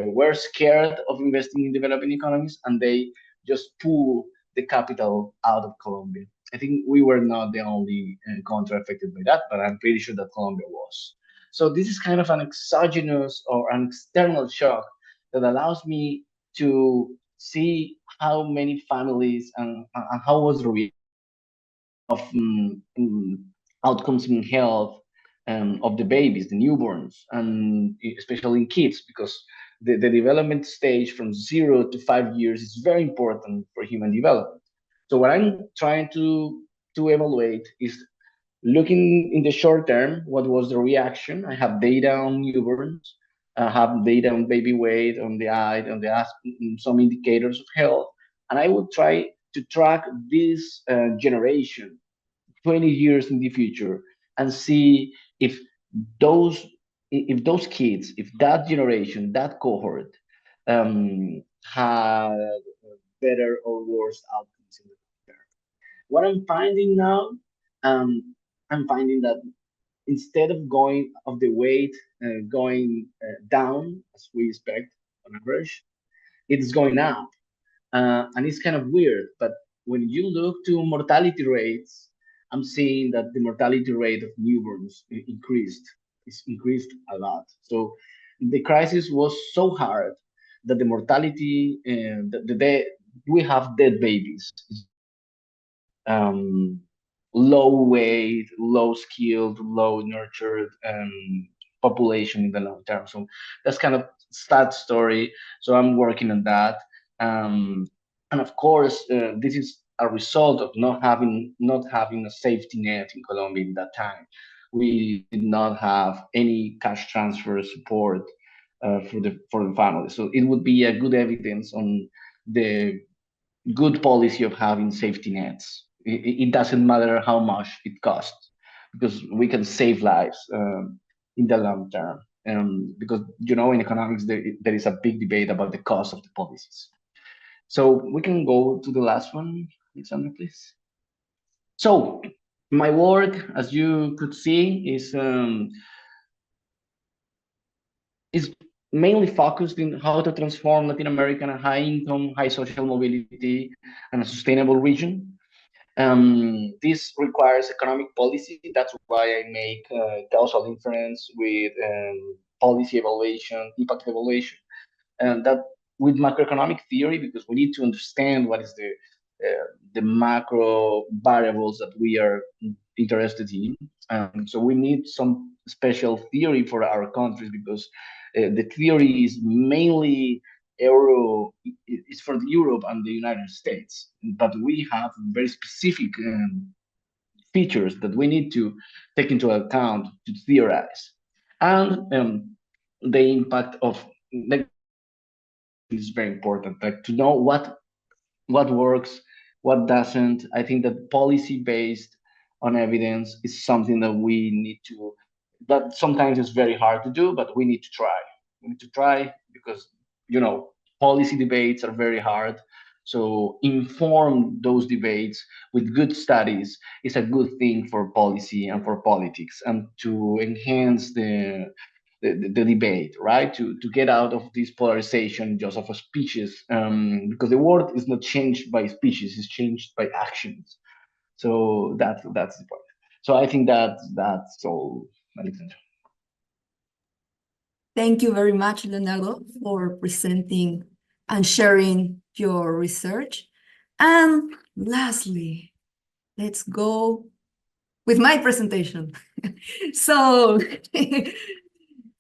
were scared of investing in developing economies, and they just pulled the capital out of Colombia. I think we were not the only country affected by that, but I'm pretty sure that Colombia was. So this is kind of an exogenous or an external shock that allows me to see how many families and how was the reaction of outcomes in health of the babies, the newborns, and especially in kids, because the development stage from 0 to 5 years is very important for human development. So what I'm trying to evaluate is looking in the short term, what was the reaction? I have data on newborns, I have data on baby weight, on the eye, on the some indicators of health, and I will try to track this generation 20 years in the future and see if those kids, if that generation, that cohort, had better or worse outcomes in the future. What I'm finding now, I'm finding that instead of going of the weight going down as we expect on average, it's going up, and it's kind of weird. But when you look to mortality rates, I'm seeing that the mortality rate of newborns increased. It's increased a lot. So the crisis was so hard that the mortality, we have dead babies. Low weight, low skilled, low nurtured population in the long term. So that's kind of sad story. So I'm working on that. And of course, this is a result of not having a safety net in Colombia in that time. We did not have any cash transfer support for the family. So it would be a good evidence on the good policy of having safety nets. It doesn't matter how much it costs, because we can save lives in the long term. Because in economics there is a big debate about the cost of the policies. So we can go to the last one, Alexandra, please. So my work, as you could see, is mainly focused in how to transform Latin America in a high-income, high social mobility, and a sustainable region. This requires economic policy. That's why I make causal inference with policy evaluation, impact evaluation, and that with macroeconomic theory, because we need to understand what is the macro variables that we are interested in. So we need some special theory for our countries, because the theory is mainly it's for Europe and the United States, but we have very specific features that we need to take into account to theorize. And the impact of is very important, like to know what works, what doesn't. I think that policy based on evidence is something that we need to, that sometimes is very hard to do, but we need to try. We need to try because, policy debates are very hard. So inform those debates with good studies is a good thing for policy and for politics, and to enhance the debate, right? To get out of this polarization just of speeches, because the world is not changed by speeches; it's changed by actions. So that's the point. So I think that's all, Alexandra. Thank you very much, Leonardo, for presenting and sharing your research. And lastly, let's go with my presentation. So,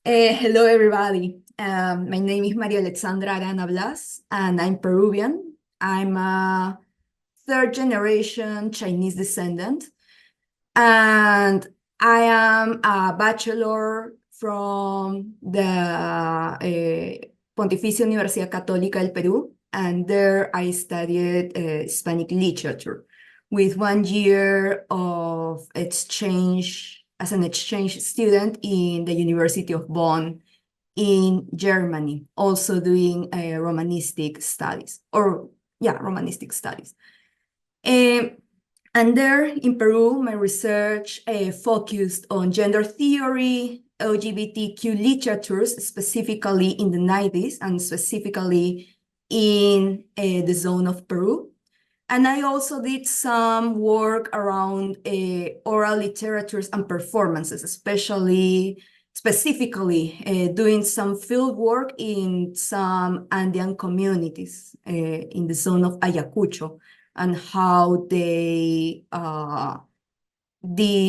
hello, everybody. My name is Maria Alexandra Arana Blas, and I'm Peruvian. I'm a third-generation Chinese descendant, and I am a bachelor from the Pontificia Universidad Católica del Perú, and there I studied Hispanic literature with 1 year of exchange as an exchange student in the University of Bonn in Germany, also doing Romanistic studies, Romanistic studies. And there in Peru, my research focused on gender theory, LGBTQ literatures, specifically in the 90s and specifically in the zone of Peru. And I also did some work around oral literatures and performances, specifically doing some field work in some Andean communities in the zone of Ayacucho, and how the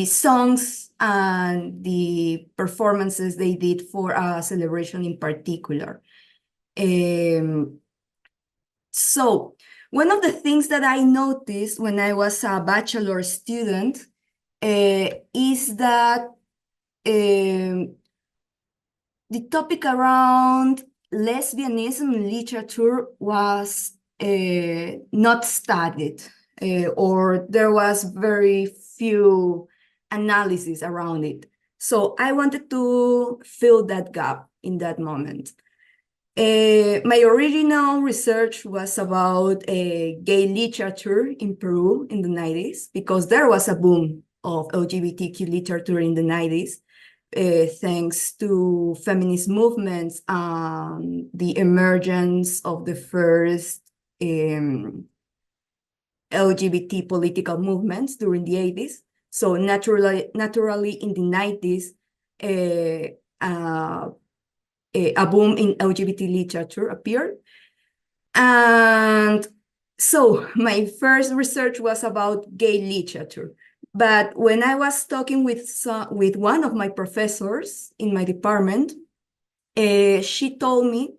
songs and the performances they did for a celebration in particular. So one of the things that I noticed when I was a bachelor student is that the topic around lesbianism in literature was not studied, or there was very few analysis around it. So I wanted to fill that gap in that moment. My original research was about gay literature in Peru in the 90s, because there was a boom of LGBTQ literature in the 90s, thanks to feminist movements, the emergence of the first LGBT political movements during the 80s. So naturally in the 90s, a boom in LGBT literature appeared. And so my first research was about gay literature. But when I was talking with one of my professors in my department, she told me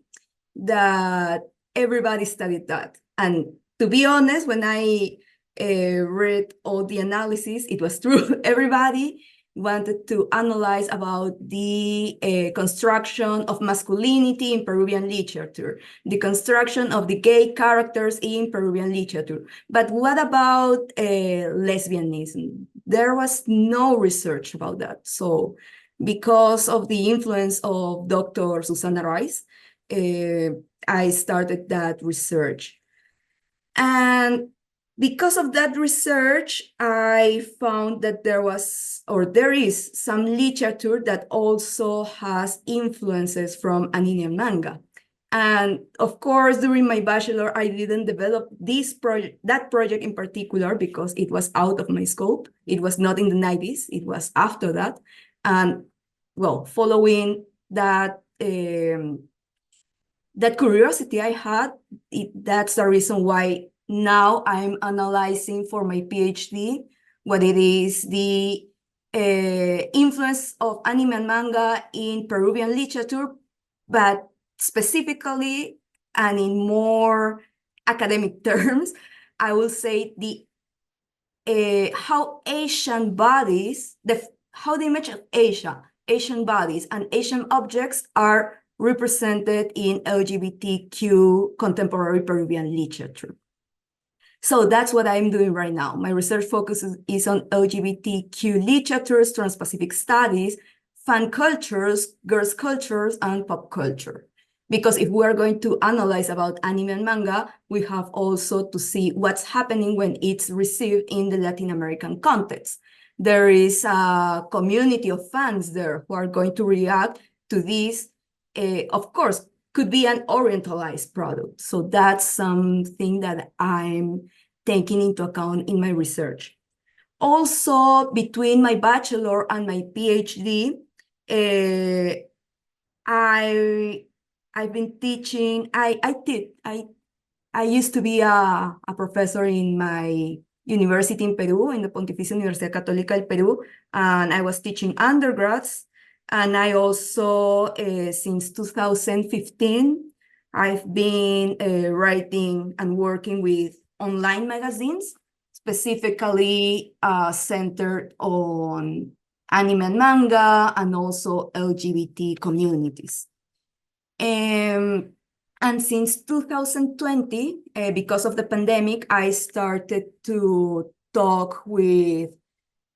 that everybody studied that. And to be honest, when I read all the analysis, it was true. Everybody wanted to analyze about the construction of masculinity in Peruvian literature, the construction of the gay characters in Peruvian literature. But what about lesbianism? There was no research about that. So because of the influence of Dr. Susana Rice, I started that research. And because of that research, I found that there is some literature that also has influences from anime and manga. And of course, during my bachelor, I didn't develop that project in particular, because it was out of my scope. It was not in the 90s, it was after that. And well, following that, that curiosity I had, that's the reason why now I'm analyzing for my PhD what it is the influence of anime and manga in Peruvian literature, but specifically and in more academic terms, I will say how Asian bodies, how the image of Asian bodies and Asian objects are represented in LGBTQ contemporary Peruvian literature. So that's what I'm doing right now. My research focus is on LGBTQ literatures, trans-Pacific studies, fan cultures, girls' cultures, and pop culture. Because if we are going to analyze about anime and manga, we have also to see what's happening when it's received in the Latin American context. There is a community of fans there who are going to react to this, of course, could be an orientalized product. So that's something that I'm taking into account in my research. Also, between my bachelor and my PhD, I've been teaching. I used to be a professor in my university in Peru, in the Pontificia Universidad Católica del Perú, and I was teaching undergrads And I also, since 2015, I've been writing and working with online magazines, specifically centered on anime and manga and also LGBT communities. And since 2020, because of the pandemic, I started to talk with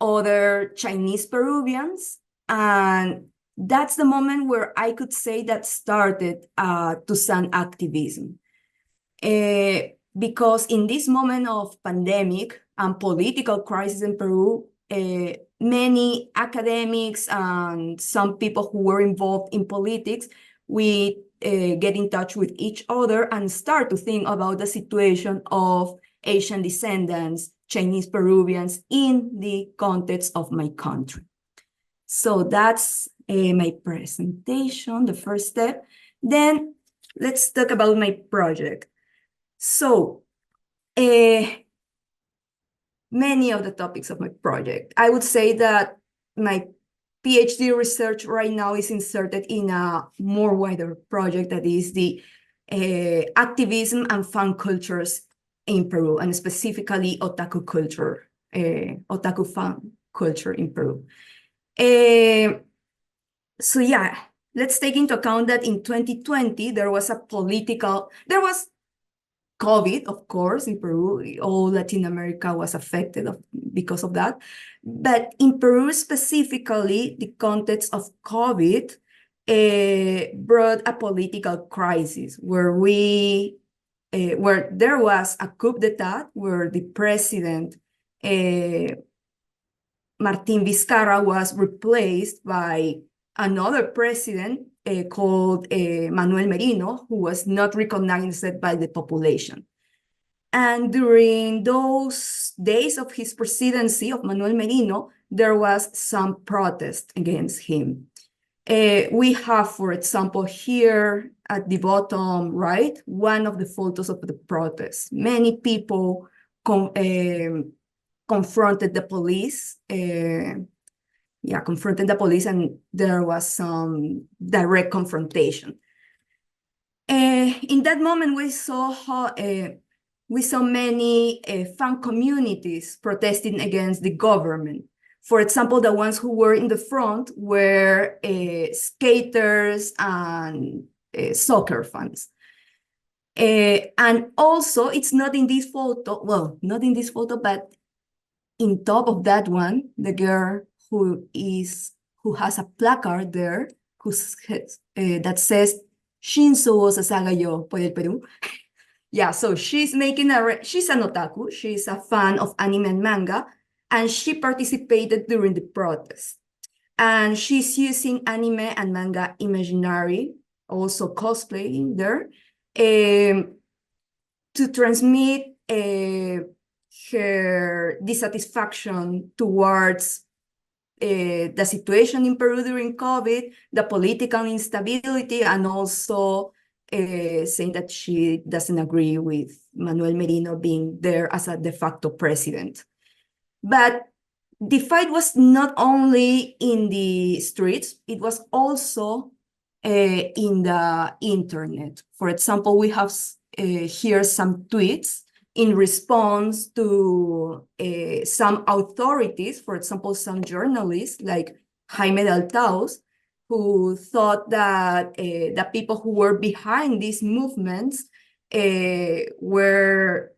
other Chinese Peruvians. And that's the moment where I could say that started Tucson activism. Because in this moment of pandemic and political crisis in Peru, many academics and some people who were involved in politics, we get in touch with each other and start to think about the situation of Asian descendants, Chinese Peruvians in the context of my country. So that's my presentation, the first step. Then let's talk about my project. So many of the topics of my project, I would say that my PhD research right now is inserted in a more wider project that is the activism and fan cultures in Peru, and specifically otaku culture, otaku fan culture in Peru. So yeah, let's take into account that in 2020, there was COVID, of course, in Peru. All Latin America was affected because of that. But in Peru specifically, the context of COVID brought a political crisis where there was a coup d'etat, where the president, Martín Vizcarra, was replaced by another president called Manuel Merino, who was not recognized by the population. And during those days of his presidency of Manuel Merino, there was some protest against him. We have, for example, here at the bottom right, one of the photos of the protest. Many people confronted the police. Confronted the police, and there was some direct confrontation. In that moment, we saw many fan communities protesting against the government. For example, the ones who were in the front were skaters and soccer fans. And also, it's not in this photo, well, not in this photo, but in top of that one, the girl who has a placard there that says Shinzo Sasagayo por el Perú. Yeah, so she's an otaku, she's a fan of anime and manga, and she participated during the protest. And she's using anime and manga imaginary, also cosplaying there, to transmit her dissatisfaction towards the situation in Peru during COVID, the political instability, and also saying that she doesn't agree with Manuel Merino being there as a de facto president. But the fight was not only in the streets, it was also in the internet. For example, we have here some tweets in response to some authorities, for example, some journalists like Jaime Daltaus, who thought that the people who were behind these movements were,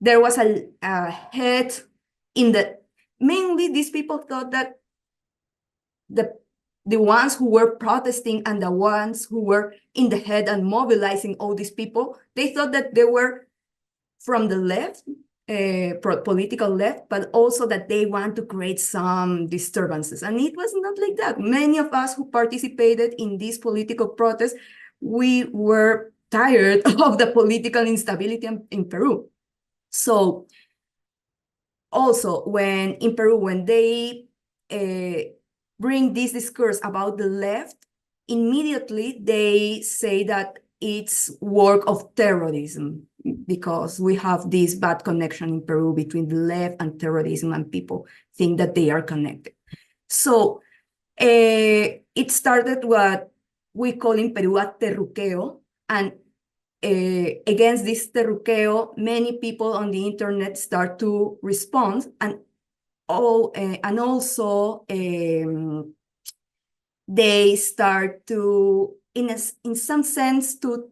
there was a head in the, mainly these people thought that the ones who were protesting and the ones who were in the head and mobilizing all these people, they thought that they were from the left, political left, but also that they want to create some disturbances. And it was not like that. Many of us who participated in these political protests, we were tired of the political instability in Peru. So also in Peru, when they bring this discourse about the left, immediately they say that it's work of terrorism, because we have this bad connection in Peru between the left and terrorism, and people think that they are connected. So It started what we call in Peru a terruqueo, and against this terruqueo, many people on the internet start to respond, and also they start to, in some sense, to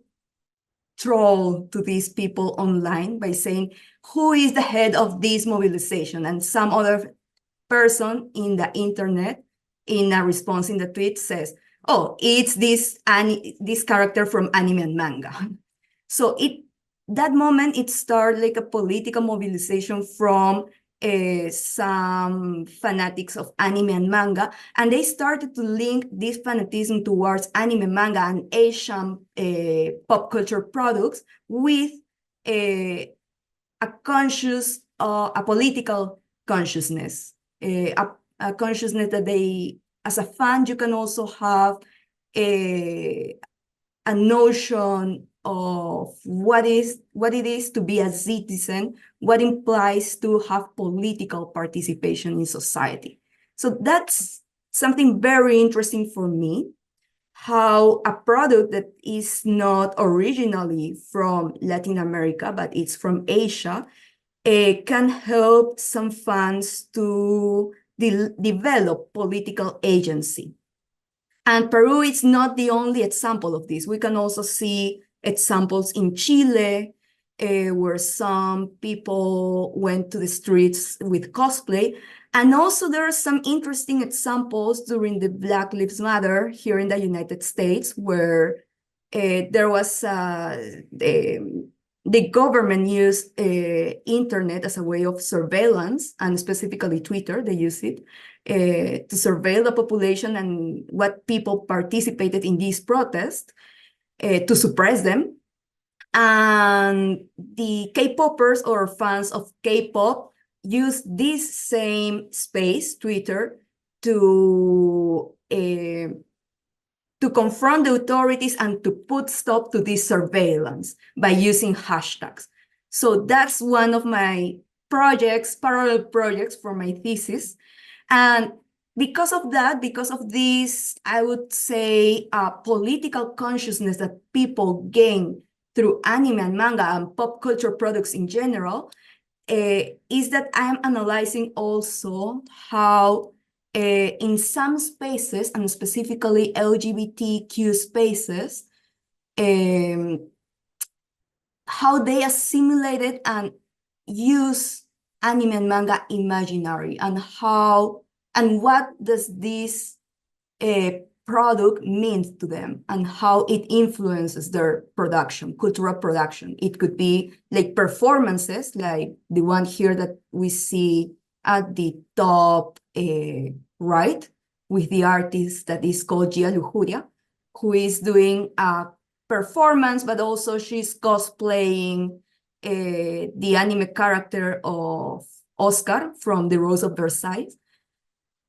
troll to these people online by saying, who is the head of this mobilization? And some other person in the internet, in a response in the tweet, says, oh, it's this character from anime and manga. So that moment, it started like a political mobilization from some fanatics of anime and manga, and they started to link this fanatism towards anime, manga, and Asian pop culture products with a political consciousness, a consciousness that they, as a fan, you can also have a notion of what it is to be a citizen, what implies to have political participation in society. So that's something very interesting for me, how a product that is not originally from Latin America, but it's from Asia, can help some fans to develop political agency. And Peru is not the only example of this. We can also see examples in Chile, where some people went to the streets with cosplay. And also there are some interesting examples during the Black Lives Matter here in the United States, where there was the government used internet as a way of surveillance, and specifically Twitter, they use it to surveil the population and what people participated in these protests, to suppress them. And the K-popers or fans of K-pop use this same space, Twitter, to confront the authorities and to put stop to this surveillance by using hashtags. So that's one of my projects, parallel projects for my thesis. And because of that, because of this, I would say, political consciousness that people gain through anime and manga and pop culture products in general, is that I'm analyzing also how in some spaces, and specifically LGBTQ spaces, how they assimilated and use anime and manga imaginary, and what does this product mean to them, and how it influences their production, cultural production. It could be like performances, like the one here that we see at the top right, with the artist that is called Gia Lujuria, who is doing a performance, but also she's cosplaying the anime character of Oscar from The Rose of Versailles.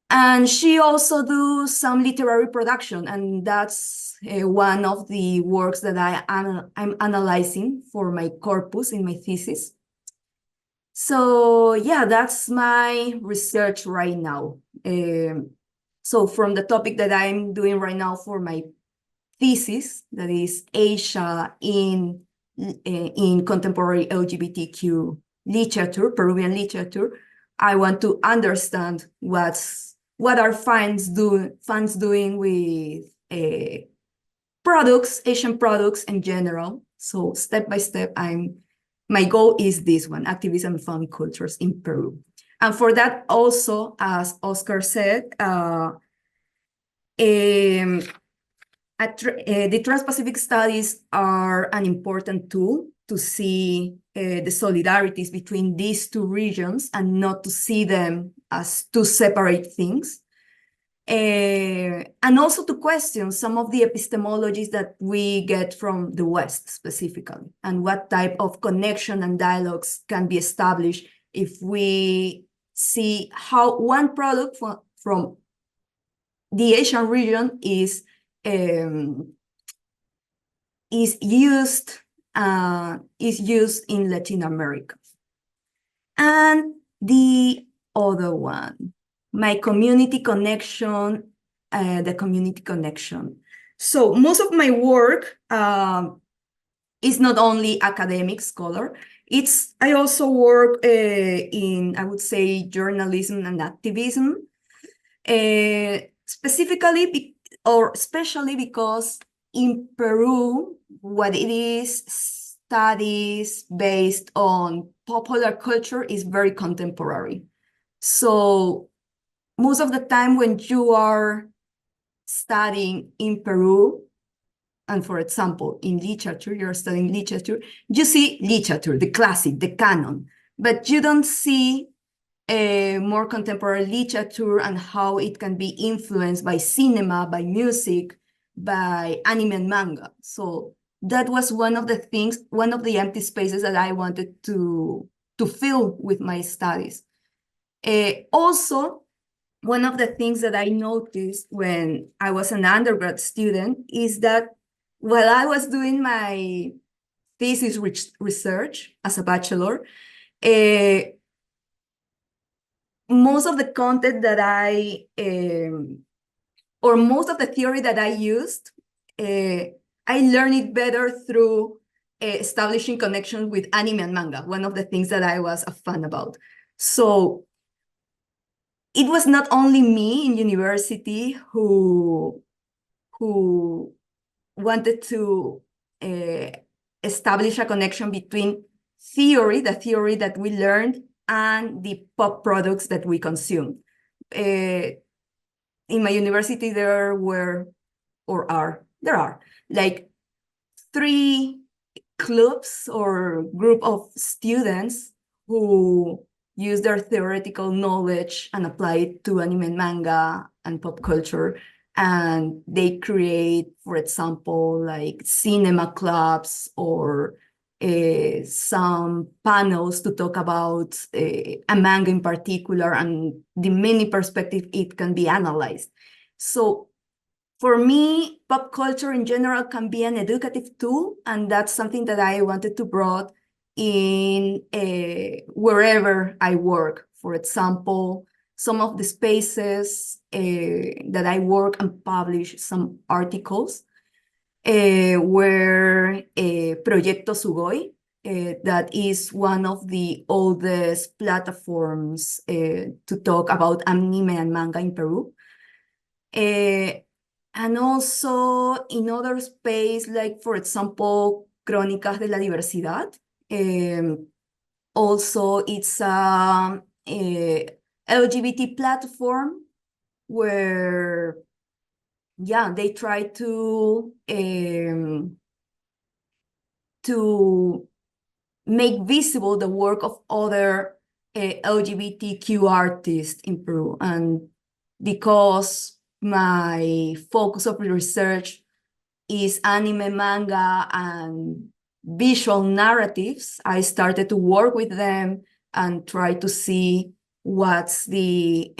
And she also do some literary production, and that's one of the works that I'm analyzing for my corpus in my thesis. So yeah, that's my research right now. So from the topic that I'm doing right now for my thesis, that is Asia in contemporary LGBTQ literature, Peruvian literature, I want to understand what are fans doing with products, Asian products in general. So step by step, my goal is this one: activism and fan cultures in Peru. And for that also, as Oscar said, the Trans-Pacific studies are an important tool to see the solidarities between these two regions, and not to see them as two separate things. And also to question some of the epistemologies that we get from the West specifically, and what type of connection and dialogues can be established if we see how one product from the Asian region is used in Latin America. And the other one, my community connection the community connection. So most of my work is not only academic scholar. I also work in, I would say, journalism and activism, specifically or especially because in Peru, what it is, studies based on popular culture is very contemporary. So most of the time when you are studying in Peru, and for example, in literature, you're studying literature, you see literature, the classic, the canon, but you don't see more contemporary literature and how it can be influenced by cinema, by music, by anime and manga. So that was one of the things, one of the empty spaces that I wanted to fill with my studies. Also, one of the things that I noticed when I was an undergrad student is that while I was doing my thesis research as a bachelor, most of the content that or most of the theory that I used, I learned it better through establishing connections with anime and manga, one of the things that I was a fan about. So it was not only me in university who wanted to establish a connection between the theory that we learned, and the pop products that we consume. In my university, there are like 3 clubs or group of students who use their theoretical knowledge and apply it to anime and manga and pop culture. And they create, for example, like cinema clubs or some panels to talk about a manga in particular and the many perspective it can be analyzed. So for me, pop culture in general can be an educative tool, and that's something that I wanted to bring in wherever I work. For example, some of the spaces that I work and publish some articles were Proyecto Sugoi, that is one of the oldest platforms to talk about anime and manga in Peru. And also in other space, like for example, Crónicas de la Diversidad. Also, it's a LGBT platform where, yeah, they try to make visible the work of other LGBTQ artists in Peru. And because my focus of research is anime, manga, and visual narratives, I started to work with them and try to see what's the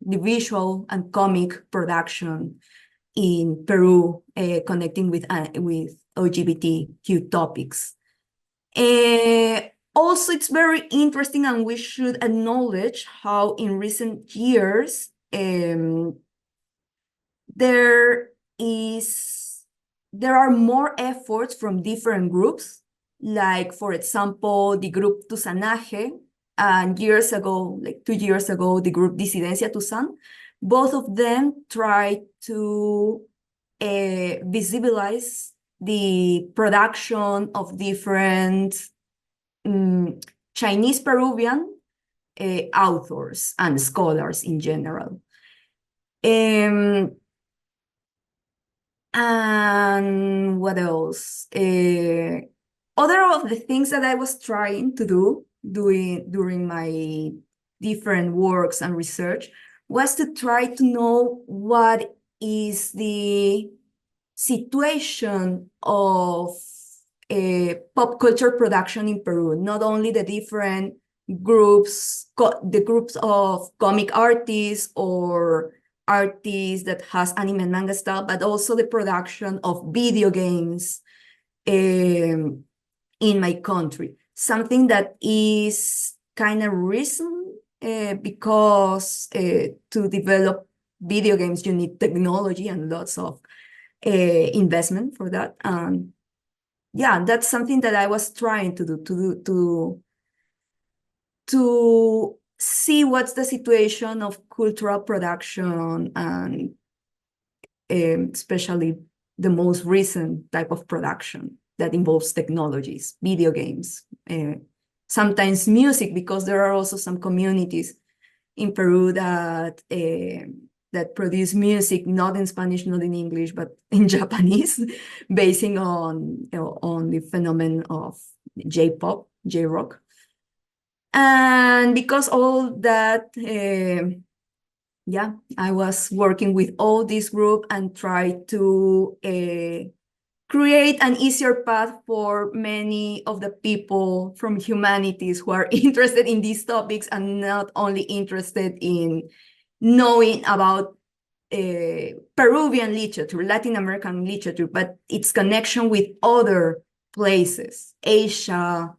visual and comic production in Peru connecting with LGBTQ topics. Also, it's very interesting, and we should acknowledge how in recent years there are more efforts from different groups, like for example, the group Tuzanaje, and years ago, like 2 years ago, the group Disidencia Tuzan. Both of them try to visibilize the production of different Chinese Peruvian authors and scholars in general. And what else? Other of the things that I was trying to do during my different works and research was to try to know what is the situation of pop culture production in Peru, not only the different groups, the groups of comic artists or artists that has anime and manga style, but also the production of video games in my country. Something that is kind of recent because to develop video games, you need technology and lots of investment for that. Yeah, that's something that I was trying to do, to see what's the situation of cultural production, and especially the most recent type of production that involves technologies, video games, sometimes music, because there are also some communities in Peru that that produce music not in Spanish, not in English, but in Japanese, basing on the phenomenon of J-pop, J-rock. And because all that, yeah, I was working with all this group and try to create an easier path for many of the people from humanities who are interested in these topics and not only interested in knowing about Peruvian literature, Latin American literature, but its connection with other places, Asia,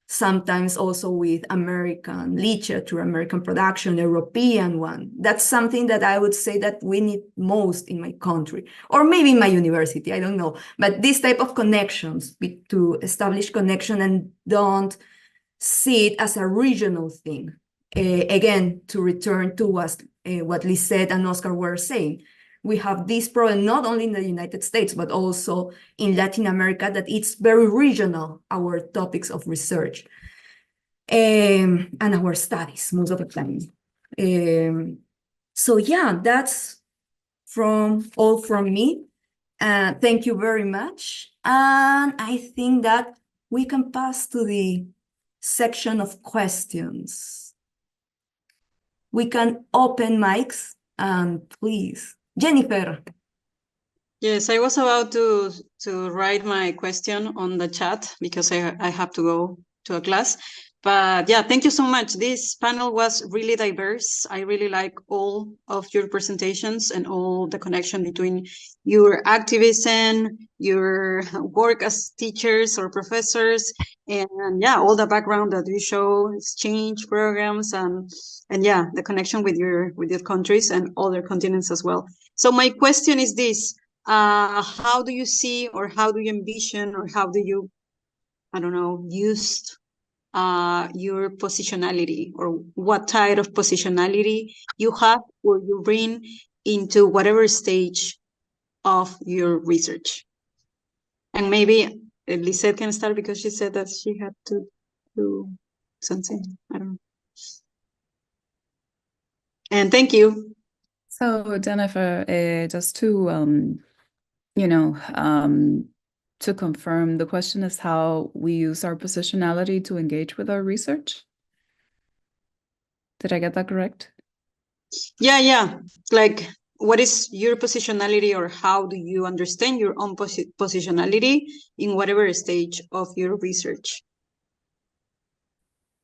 sometimes also with American literature, American production, European one. That's something that I would say that we need most in my country, or maybe in my university, I don't know. But this type of connections, to establish connection and don't see it as a regional thing. Again, to return to what Lissette and Oscar were saying, we have this problem not only in the United States, but also in Latin America, that it's very regional, our topics of research and our studies most of the time. So yeah, that's all from me. Thank you very much. And I think that we can pass to the section of questions. We can open mics, and please. Jennifer. Yes, I was about to write my question on the chat because I have to go to a class. But yeah, thank you so much. This panel was really diverse. I really like all of your presentations and all the connection between your activism, your work as teachers or professors, and yeah, all the background that you show, exchange programs, and yeah, the connection with your countries and other continents as well. So my question is this: how do you see, or how do you envision, or how do you, I don't know, use your positionality, or what type of positionality you have or you bring into whatever stage of your research? And maybe Lissette can start because she said that she had to do something. I don't know. And thank you. So Jennifer, just to to confirm, the question is how we use our positionality to engage with our research. Did I get that correct? Yeah. Like, what is your positionality, or how do you understand your own positionality in whatever stage of your research?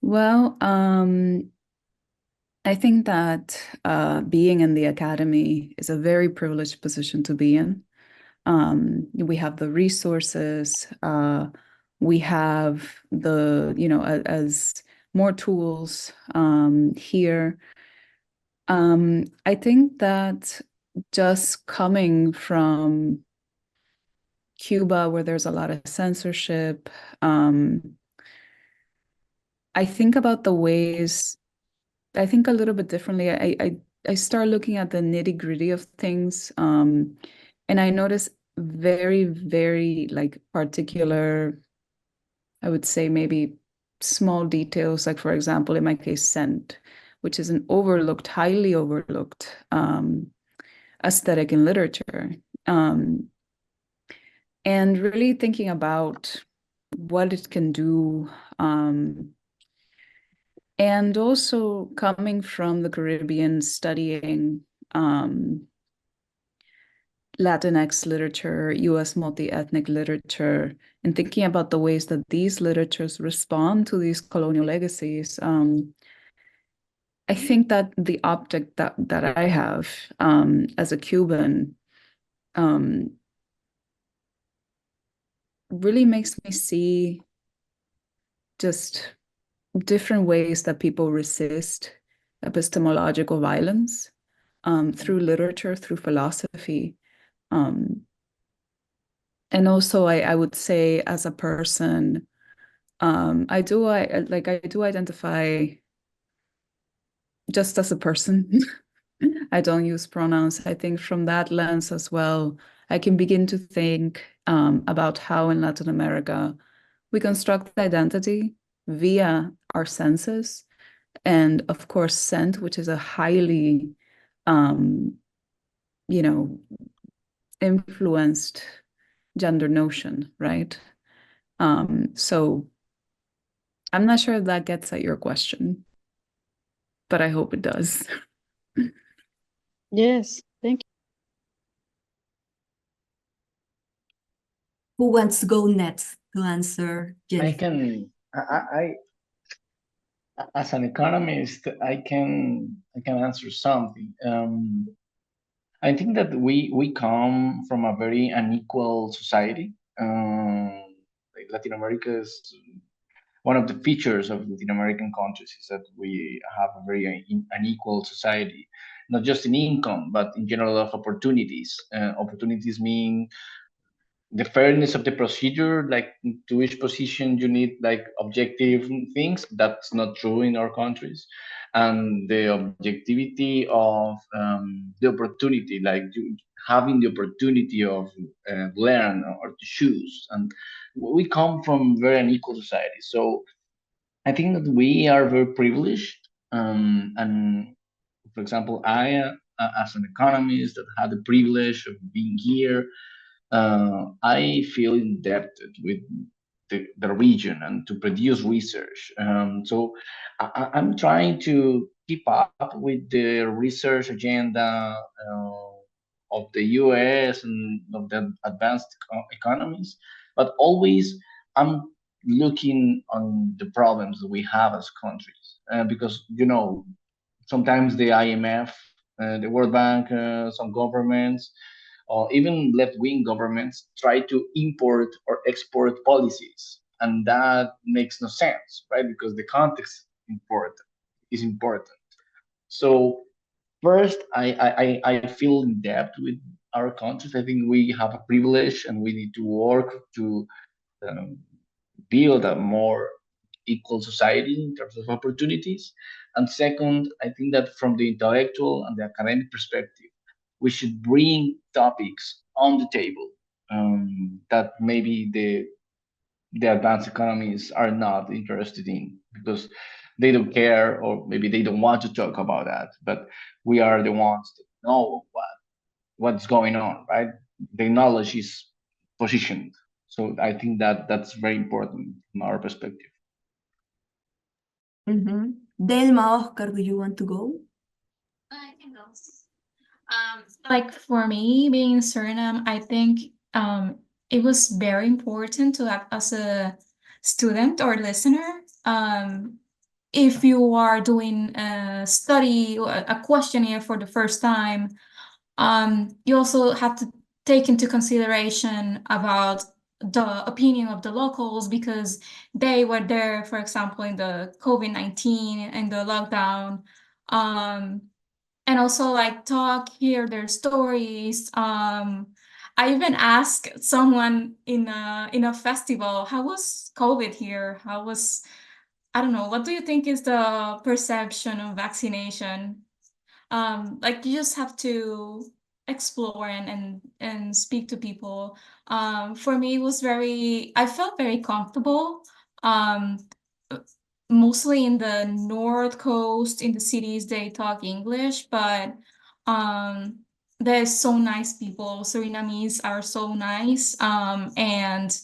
Well, I think that being in the academy is a very privileged position to be in. We have the resources, we have the, as more tools here. I think that just coming from Cuba, where there's a lot of censorship, I think about the ways, I think a little bit differently. I start looking at the nitty-gritty of things, and I notice very, very like particular, I would say maybe small details, like for example, in my case, scent, which is an overlooked, highly overlooked aesthetic in literature. And really thinking about what it can do. And also coming from the Caribbean, studying Latinx literature, US multi-ethnic literature, and thinking about the ways that these literatures respond to these colonial legacies. I think that the optic that I have as a Cuban really makes me see just different ways that people resist epistemological violence. through literature, through philosophy. And also, I would say, as a person, I do identify just as a person. I don't use pronouns. I think from that lens as well, I can begin to think about how in Latin America we construct identity via our senses, and of course, scent, which is a highly, influenced gender notion, right? So I'm not sure if that gets at your question, but I hope it does. Yes, thank you. Who wants to go next to answer, Jennifer? I as an economist, I can answer something. I think that we come from a very unequal society. Like Latin America is one of the features of Latin American countries is that we have a very unequal society, not just in income, but in general of opportunities. Opportunities mean the fairness of the procedure, like to each position you need like objective things. That's not true in our countries. And the objectivity of the opportunity, like having the opportunity of learn or to choose. And we come from very unequal society. So I think that we are very privileged. And for example, I, as an economist that had the privilege of being here, I feel indebted with the region and to produce research. So I'm trying to keep up with the research agenda of the US and of the advanced economies, but always I'm looking on the problems that we have as countries, because sometimes the IMF, the World Bank, some governments, or even left-wing governments try to import or export policies, and that makes no sense, right? Because the context is important. So first, I feel in debt with our countries. I think we have a privilege, and we need to work to build a more equal society in terms of opportunities. And second, I think that from the intellectual and the academic perspective, we should bring topics on the table that maybe the advanced economies are not interested in because they don't care, or maybe they don't want to talk about that. But we are the ones that know what's going on, right? The knowledge is positioned. So I think that that's very important from our perspective. Delma, Oscar, do you want to go? I can go. Like for me, being in Suriname, I think it was very important to have as a student or listener. If you are doing a study or a questionnaire for the first time, you also have to take into consideration about the opinion of the locals because they were there, for example, in the COVID-19 and the lockdown. And also like hear their stories. I even asked someone in a festival, how was COVID here? I don't know, what do you think is the perception of vaccination? Like you just have to explore and speak to people. For me, I felt very comfortable. Mostly in the North Coast, in the cities, they talk English, but they're so nice people. Surinamese are so nice, and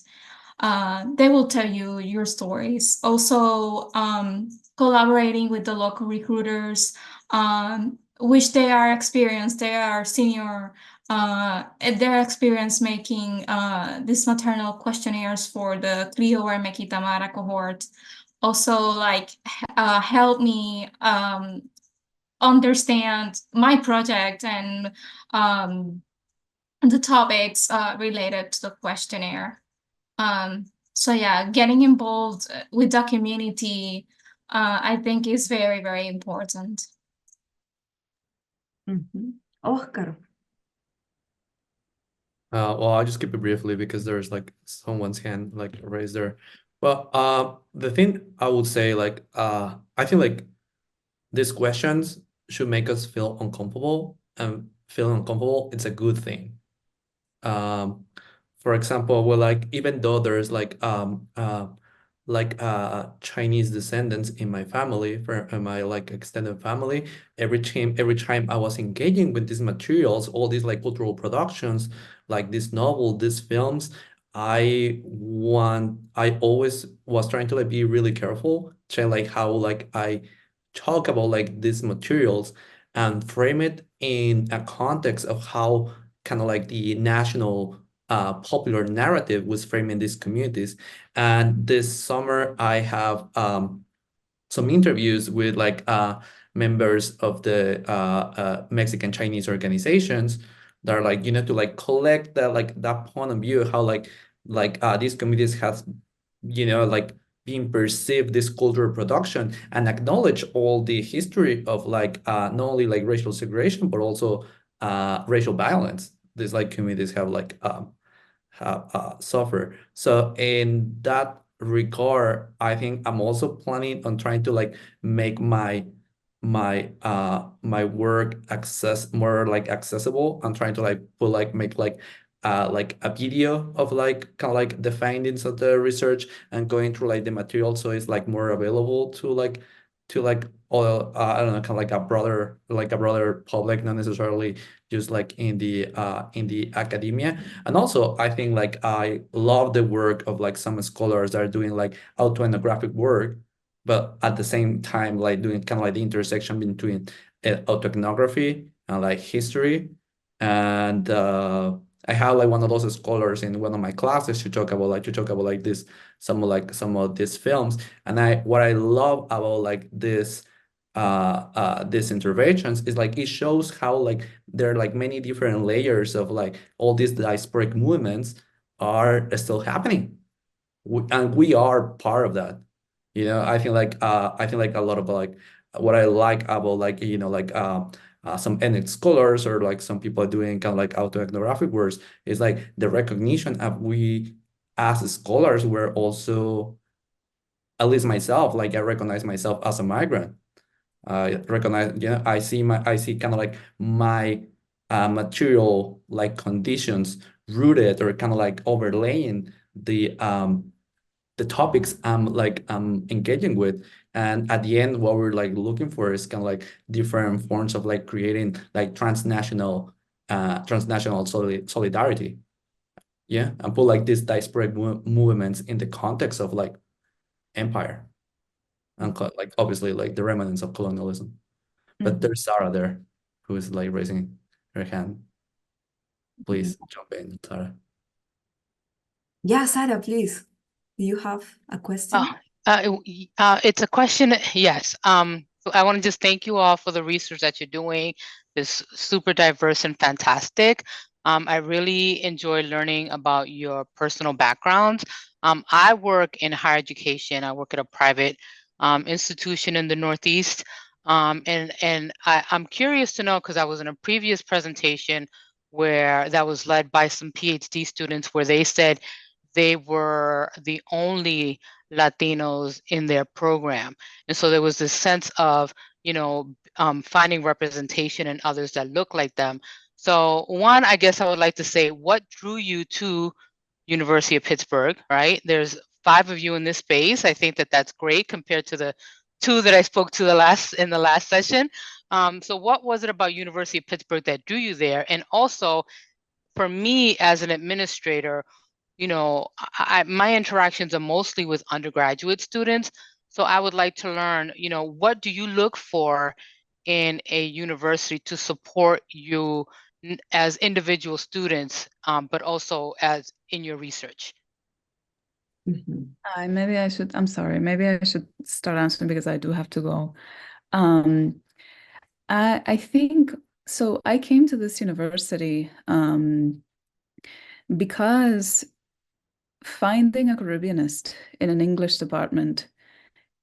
they will tell you your stories. Also, collaborating with the local recruiters, which they are experienced, they are senior, their experience making these maternal questionnaires for the Clio or Mequitamara cohort. Also, like help me understand my project and the topics related to the questionnaire. So yeah, getting involved with the community, I think is very, very important. Oscar. Well, I'll just keep it briefly because there's like someone's hand like raised there. Well, the thing I would say like I think like these questions should make us feel uncomfortable, and feeling uncomfortable, it's a good thing. For example, well, like even though there's like Chinese descendants in my family, in my like extended family, every time I was engaging with these materials, all these like cultural productions, like this novel, these films, I always was trying to like be really careful, try like how like I talk about like these materials and frame it in a context of how kind of like the national popular narrative was framing these communities. And this summer, I have some interviews with like members of the Mexican Chinese organizations that are like, to like collect that like that point of view, how like these communities have, like being perceived this cultural production, and acknowledge all the history of like not only like racial segregation, but also racial violence these like communities have like suffer. So in that regard, I think I'm also planning on trying to like make my work more like accessible. I'm trying to like make like a video of like kind of like the findings of the research and going through like the material, so it's like more available to like all I don't know, kind of like a broader public, not necessarily just like in the academia. And also I think like I love the work of like some scholars that are doing like autoethnographic work, but at the same time like doing kind of like the intersection between autoethnography and like history. And I have like one of those scholars in one of my classes to talk about like this some of these films. And what I love about like these interventions is like it shows how like there are like many different layers of like all these diasporic movements are still happening, and we are part of that. I think like a lot of like what I like about like some ethnic scholars or like some people doing kind of like autoethnographic works is like the recognition of we as scholars were also, at least myself, like I recognize myself as a migrant. I recognize, I see kind of like my material like conditions rooted or kind of like overlaying the topics I'm engaging with. And at the end, what we're like looking for is kind of like different forms of like creating like transnational solidarity. Yeah, and put like these diasporic movements in the context of like empire and like obviously like the remnants of colonialism. But there's Sarah there, who is like raising her hand. Please jump in, Sarah. Yeah, Sarah, please. Do you have a question? It's a question. Yes. So I want to just thank you all for the research that you're doing. It's super diverse and fantastic. I really enjoy learning about your personal backgrounds. I work in higher education. I work at a private institution in the Northeast. And I'm curious to know, because I was in a previous presentation where that was led by some PhD students, where they said they were the only Latinos in their program. And so there was this sense of, finding representation in others that look like them. So one, I guess I would like to say, what drew you to University of Pittsburgh, right? There's 5 of you in this space. I think that that's great compared to the 2 that I spoke to in the last session. So what was it about University of Pittsburgh that drew you there? And also, for me as an administrator, my interactions are mostly with undergraduate students. So I would like to learn, what do you look for in a university to support you as individual students, but also as in your research? I'm sorry, maybe I should start answering because I do have to go. I think, so I came to this university because finding a Caribbeanist in an English department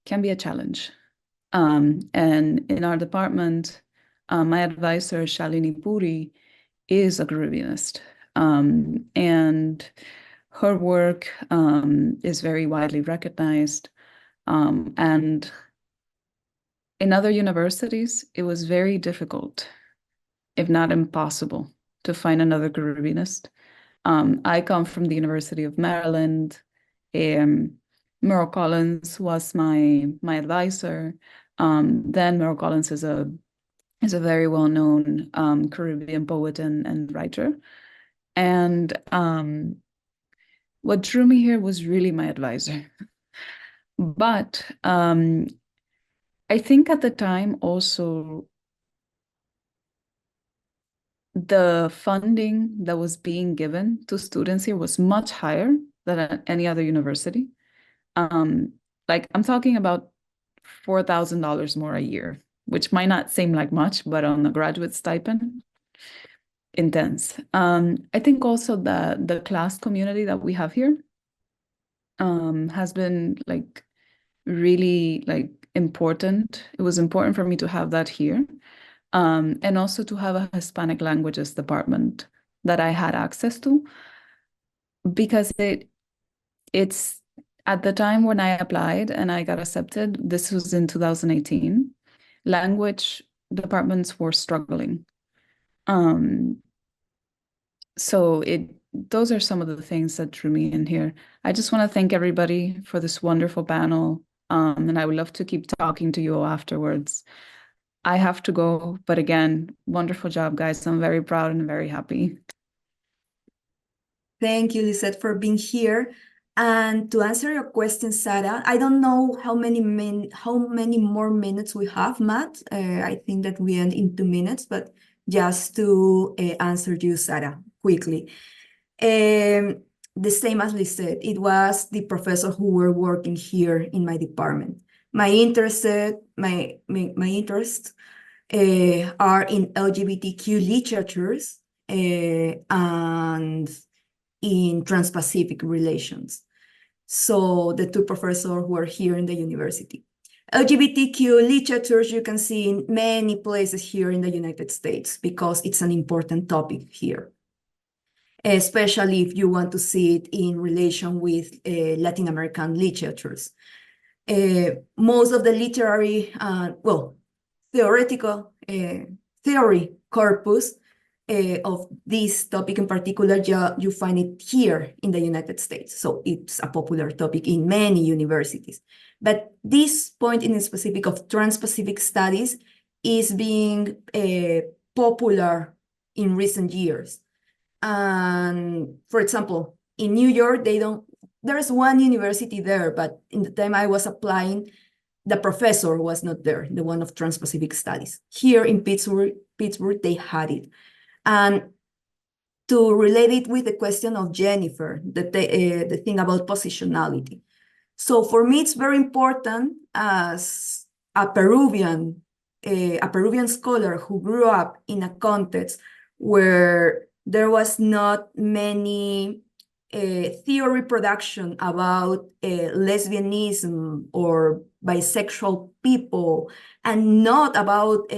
can be a challenge. And in our department, My advisor, Shalini Puri, is a Caribbeanist. And her work is very widely recognized. And in other universities, it was very difficult, if not impossible, to find another Caribbeanist. I come from the University of Maryland. Merle Collins was my advisor. Then Merle Collins is a very well-known Caribbean poet and writer. And what drew me here was really my advisor. But I think at the time also the funding that was being given to students here was much higher than at any other university. Like I'm talking about $4,000 more a year, which might not seem like much, but on a graduate stipend, intense. I think also the class community that we have here has been like really like important. It was important for me to have that here. And also to have a Hispanic languages department that I had access to, because it's at the time when I applied and I got accepted, this was in 2018, language departments were struggling. So those are some of the things that drew me in here. I just want to thank everybody for this wonderful panel. And I would love to keep talking to you all afterwards. I have to go, but again, wonderful job, guys. I'm very proud and very happy. Thank you, Lissette, for being here. And to answer your question, Sarah, I don't know how many more minutes we have, Matt. I think that we end in 2 minutes, but just to answer you, Sarah, quickly. The same as Lissette, it was the professor who were working here in my department. My interests are in LGBTQ literatures and in Trans-Pacific relations. So the two professors who are here in the university. LGBTQ literatures you can see in many places here in the United States because it's an important topic here, especially if you want to see it in relation with Latin American literatures. Most of the literary, theoretical theory corpus of this topic in particular, you find it here in the United States. So it's a popular topic in many universities. But this point in specific of Trans-Pacific studies is being popular in recent years. And for example, in New York, there's one university there, but in the time I was applying, the professor was not there, the one of Trans-Pacific Studies. Here in Pittsburgh, they had it. And to relate it with the question of Jennifer, the thing about positionality. So for me, it's very important as a Peruvian scholar who grew up in a context where there was not many theory production about lesbianism or bisexual people, and not about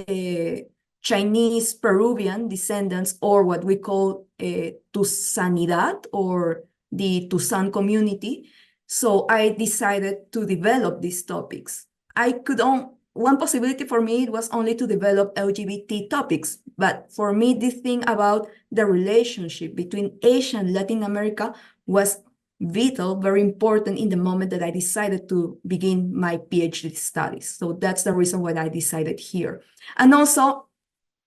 Chinese Peruvian descendants, or what we call Tusanidad, or the Tusan community. So I decided to develop these topics. One possibility for me was only to develop LGBT topics, but for me, this thing about the relationship between Asia and Latin America was vital, very important in the moment that I decided to begin my PhD studies. So that's the reason why I decided here. And also,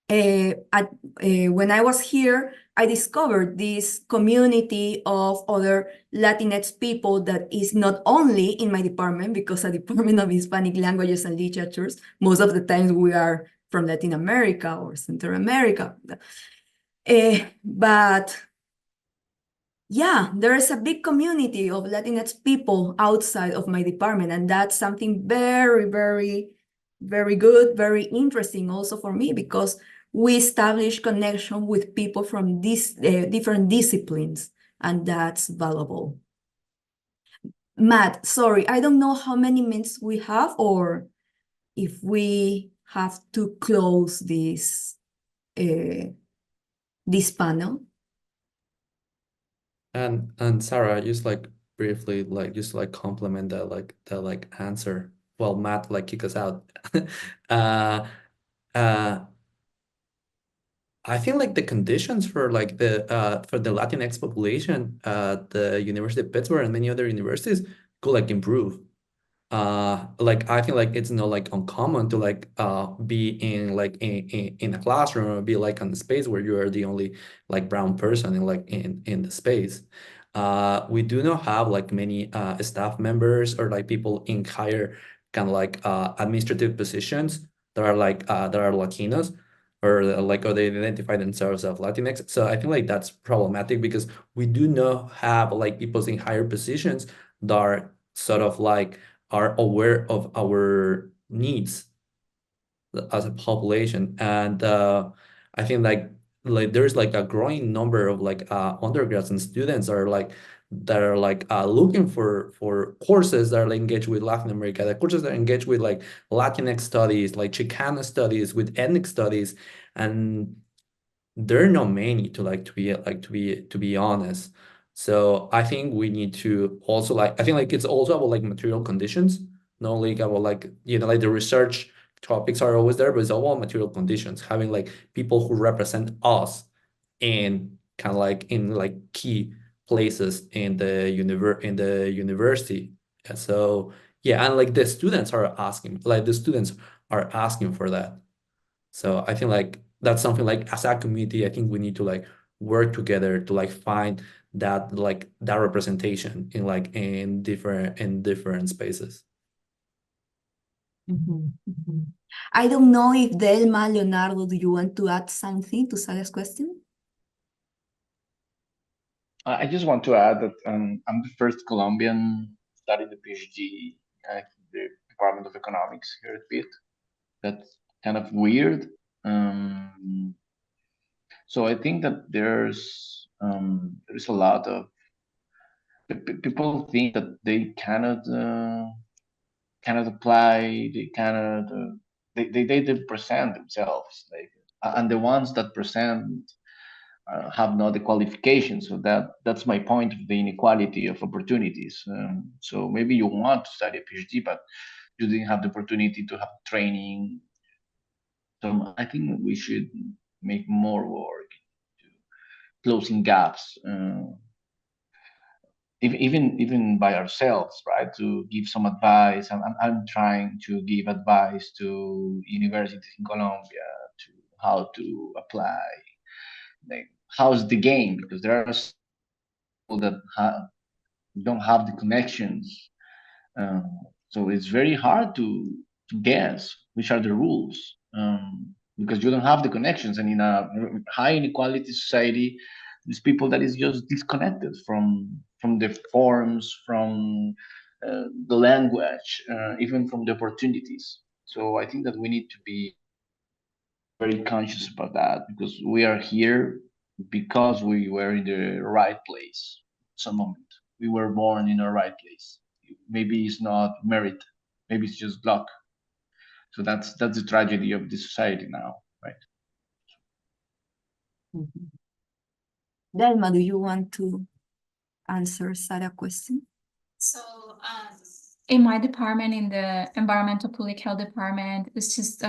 when I was here, I discovered this community of other Latinx people that is not only in my department, because the Department of Hispanic Languages and Literatures, most of the times we are from Latin America or Central America. But yeah, there is a big community of Latinx people outside of my department, and that's something very, very, very good, very interesting also for me, because we establish connection with people from these different disciplines, and that's valuable. Matt, sorry, I don't know how many minutes we have, or if we have to close this panel. And Sarah, just like briefly, like just like compliment that answer. Well, Matt like kick us out. I think like the conditions for like the Latinx population at the University of Pittsburgh and many other universities could like improve. Like I think like it's not like uncommon to like be in like in a classroom or be like on the space where you are the only like brown person in the space. We do not have like many staff members or like people in higher kind of like administrative positions that are Latinos or they identify themselves as Latinx. So I think like that's problematic because we do not have like people in higher positions that are sort of like are aware of our needs as a population. And I think like there's like a growing number of like undergrads and students are like looking for courses that are like, engaged with Latin America, the courses that are engaged with like Latinx studies, like Chicana studies, with ethnic studies, and there are not many to be honest. So I think we need to also I think like it's also about like material conditions, not only about like like the research topics are always there, but it's all about material conditions, having like people who represent us in kind of like in like key places in the university. And so yeah, and like the students are asking for that. So I think like that's something like as a community, I think we need to like work together to like find that representation in different spaces. I don't know if Delma, Leonardo, do you want to add something to Sarah's question? I just want to add that I'm the first Colombian studying the PhD at the Department of Economics here at Pitt. That's kind of weird. So I think that there's a lot of people think that they cannot apply, they cannot they present themselves like, and the ones that present have not the qualifications. So that's my point of the inequality of opportunities. So maybe you want to study a PhD, but you didn't have the opportunity to have training. So I think we should make more work to closing gaps, even by ourselves, right? To give some advice. I'm trying to give advice to universities in Colombia to how to apply. Like, how's the game? Because there are people that don't have the connections. So it's very hard to guess which are the rules, because you don't have the connections. And in a high inequality society, there's people that is just disconnected from the forms, from the language, even from the opportunities. So I think that we need to be very conscious about that, because we are here because we were in the right place at some moment. We were born in the right place. Maybe it's not merit, maybe it's just luck. So that's the tragedy of the society now, right? Delma, do you want to answer Sarah's question? So in my department, in the environmental public health department, it's just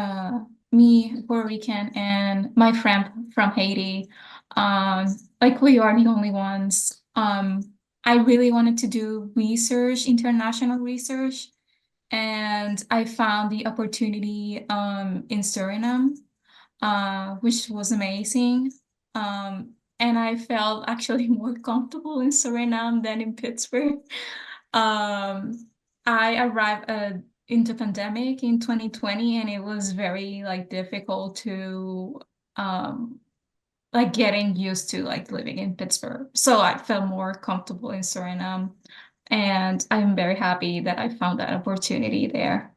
me, Puerto Rican, and my friend from Haiti. Like we are the only ones. I really wanted to do research, international research, and I found the opportunity in Suriname, which was amazing. And I felt actually more comfortable in Suriname than in Pittsburgh. I arrived into pandemic in 2020, and it was very like difficult to like getting used to like living in Pittsburgh. So I felt more comfortable in Suriname, and I'm very happy that I found that opportunity there.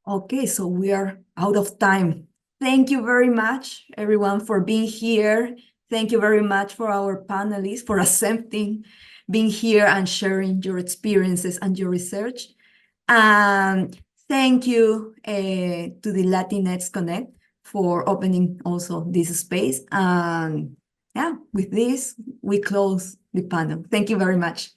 Okay, so we are out of time. Thank you very much, everyone, for being here. Thank you very much for our panelists for accepting being here and sharing your experiences and your research. Thank you to the Latinx Connect for opening also this space. Yeah, with this, we close the panel. Thank you very much.